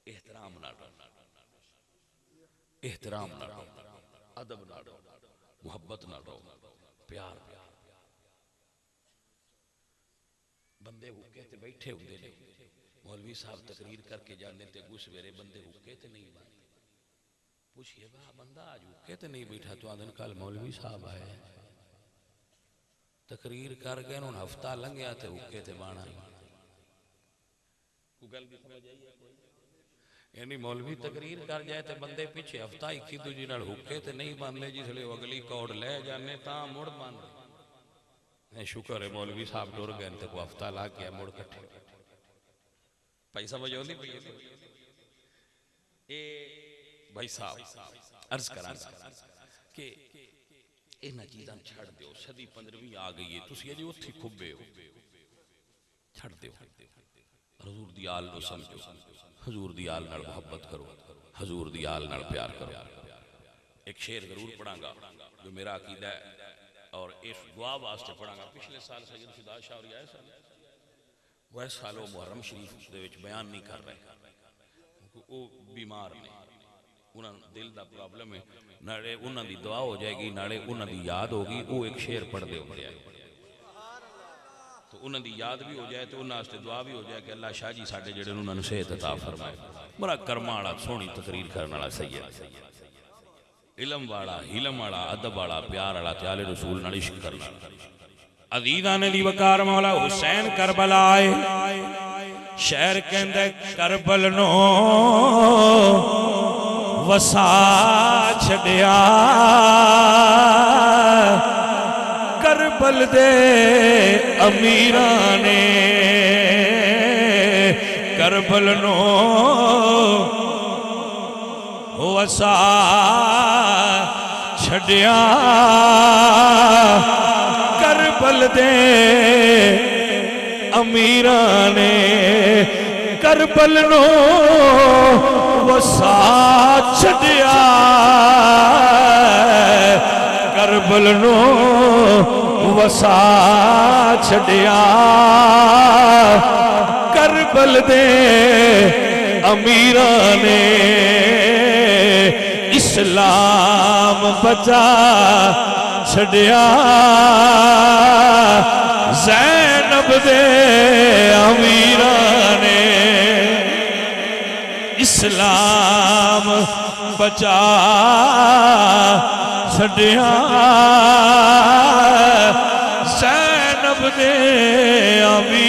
एहतराम ना रहो, एहतराम ना रहो, अदब ना रहो, मुहब्बत ना रहो, प्यार। बंदे हुक्के ते बैठे होंदे ने, मौलवी साहब तकरीर करके जाने ते अगू सवेरे बंदे हुक्के ते नहीं बंदे, पूछिए वाह बंदा आज हुक्के ते नहीं बैठा, तो आदन कल मौलवी साहब आए तकरीर करके उन्होंने हफ्ता लंघिया ते हुक्के ते बाणा। यानी मौलवी तकरीर कर जाए तो बंदे पिछे हफ्ता इक्की दूजी नाल हुक्के ते नहीं बनते, जिसले अगली कौड़ ले जाने ता मुड़ बनते। शुक्र है मौलवी साहब टुर गए तो को हफ्ता ला के मुड़ कट्ठे। भाई समझ आती पई भाई साहब अर्ज करा कि इन्हां चीज़ां छड़ दो, सदी 15वीं आ गई है, तुसीं अजे उत्थे खुब्बे हो, छड़ दो, हजूर दी आल नूं समझो, हजूर दी आल नाल मुहब्बत करो, हजूर दी आल नाल प्यार करो। एक शेर जरूर पढ़ांगा जो मेरा अकीदा है, और इस दुआ वास्ते पढ़ांगा। पिछले साल सैयद फिदा शाह और आए सन, वह सालों मुहर्रम शरीफ दे विच बयान नहीं कर रहे, वो बीमार ने, उन्होंने दिल का प्रॉब्लम है, नाले उन्हों की दुआ हो जाएगी, नाले उन्हों की याद होगी। वो एक शेर पढ़ते होंगे तो उन्हों की याद भी हो जाए, तो उन्होंने दुआ भी हो जाए कि अल्लाह शाह जी साडे जिहड़े उन्होंने सेहत अता फरमाए। बड़ा कर्मा वाला सोहनी तकरीर करने वाला सैयद, इलम वाला, हिलम वाला, अदब वाला, प्यार वाला, त्याले रसूल नाल इश्क करना। अजीज़ान दी वकार मौला हुसैन करबला आए, शहर कहंदा करबल नो वसा छड़िया करबल दे अमीरां ने करबल नो वसा छड़िया करबल दे अमीरां ने करबल नो वसा छड़िया करबल नो वसा छड़िया करबल दे अमीरां ने इस्लाम बचा छड़िया ज़ैनब दे अमीरां ने इस्लाम बचा छड़िया ज़ैनब दे अमीरां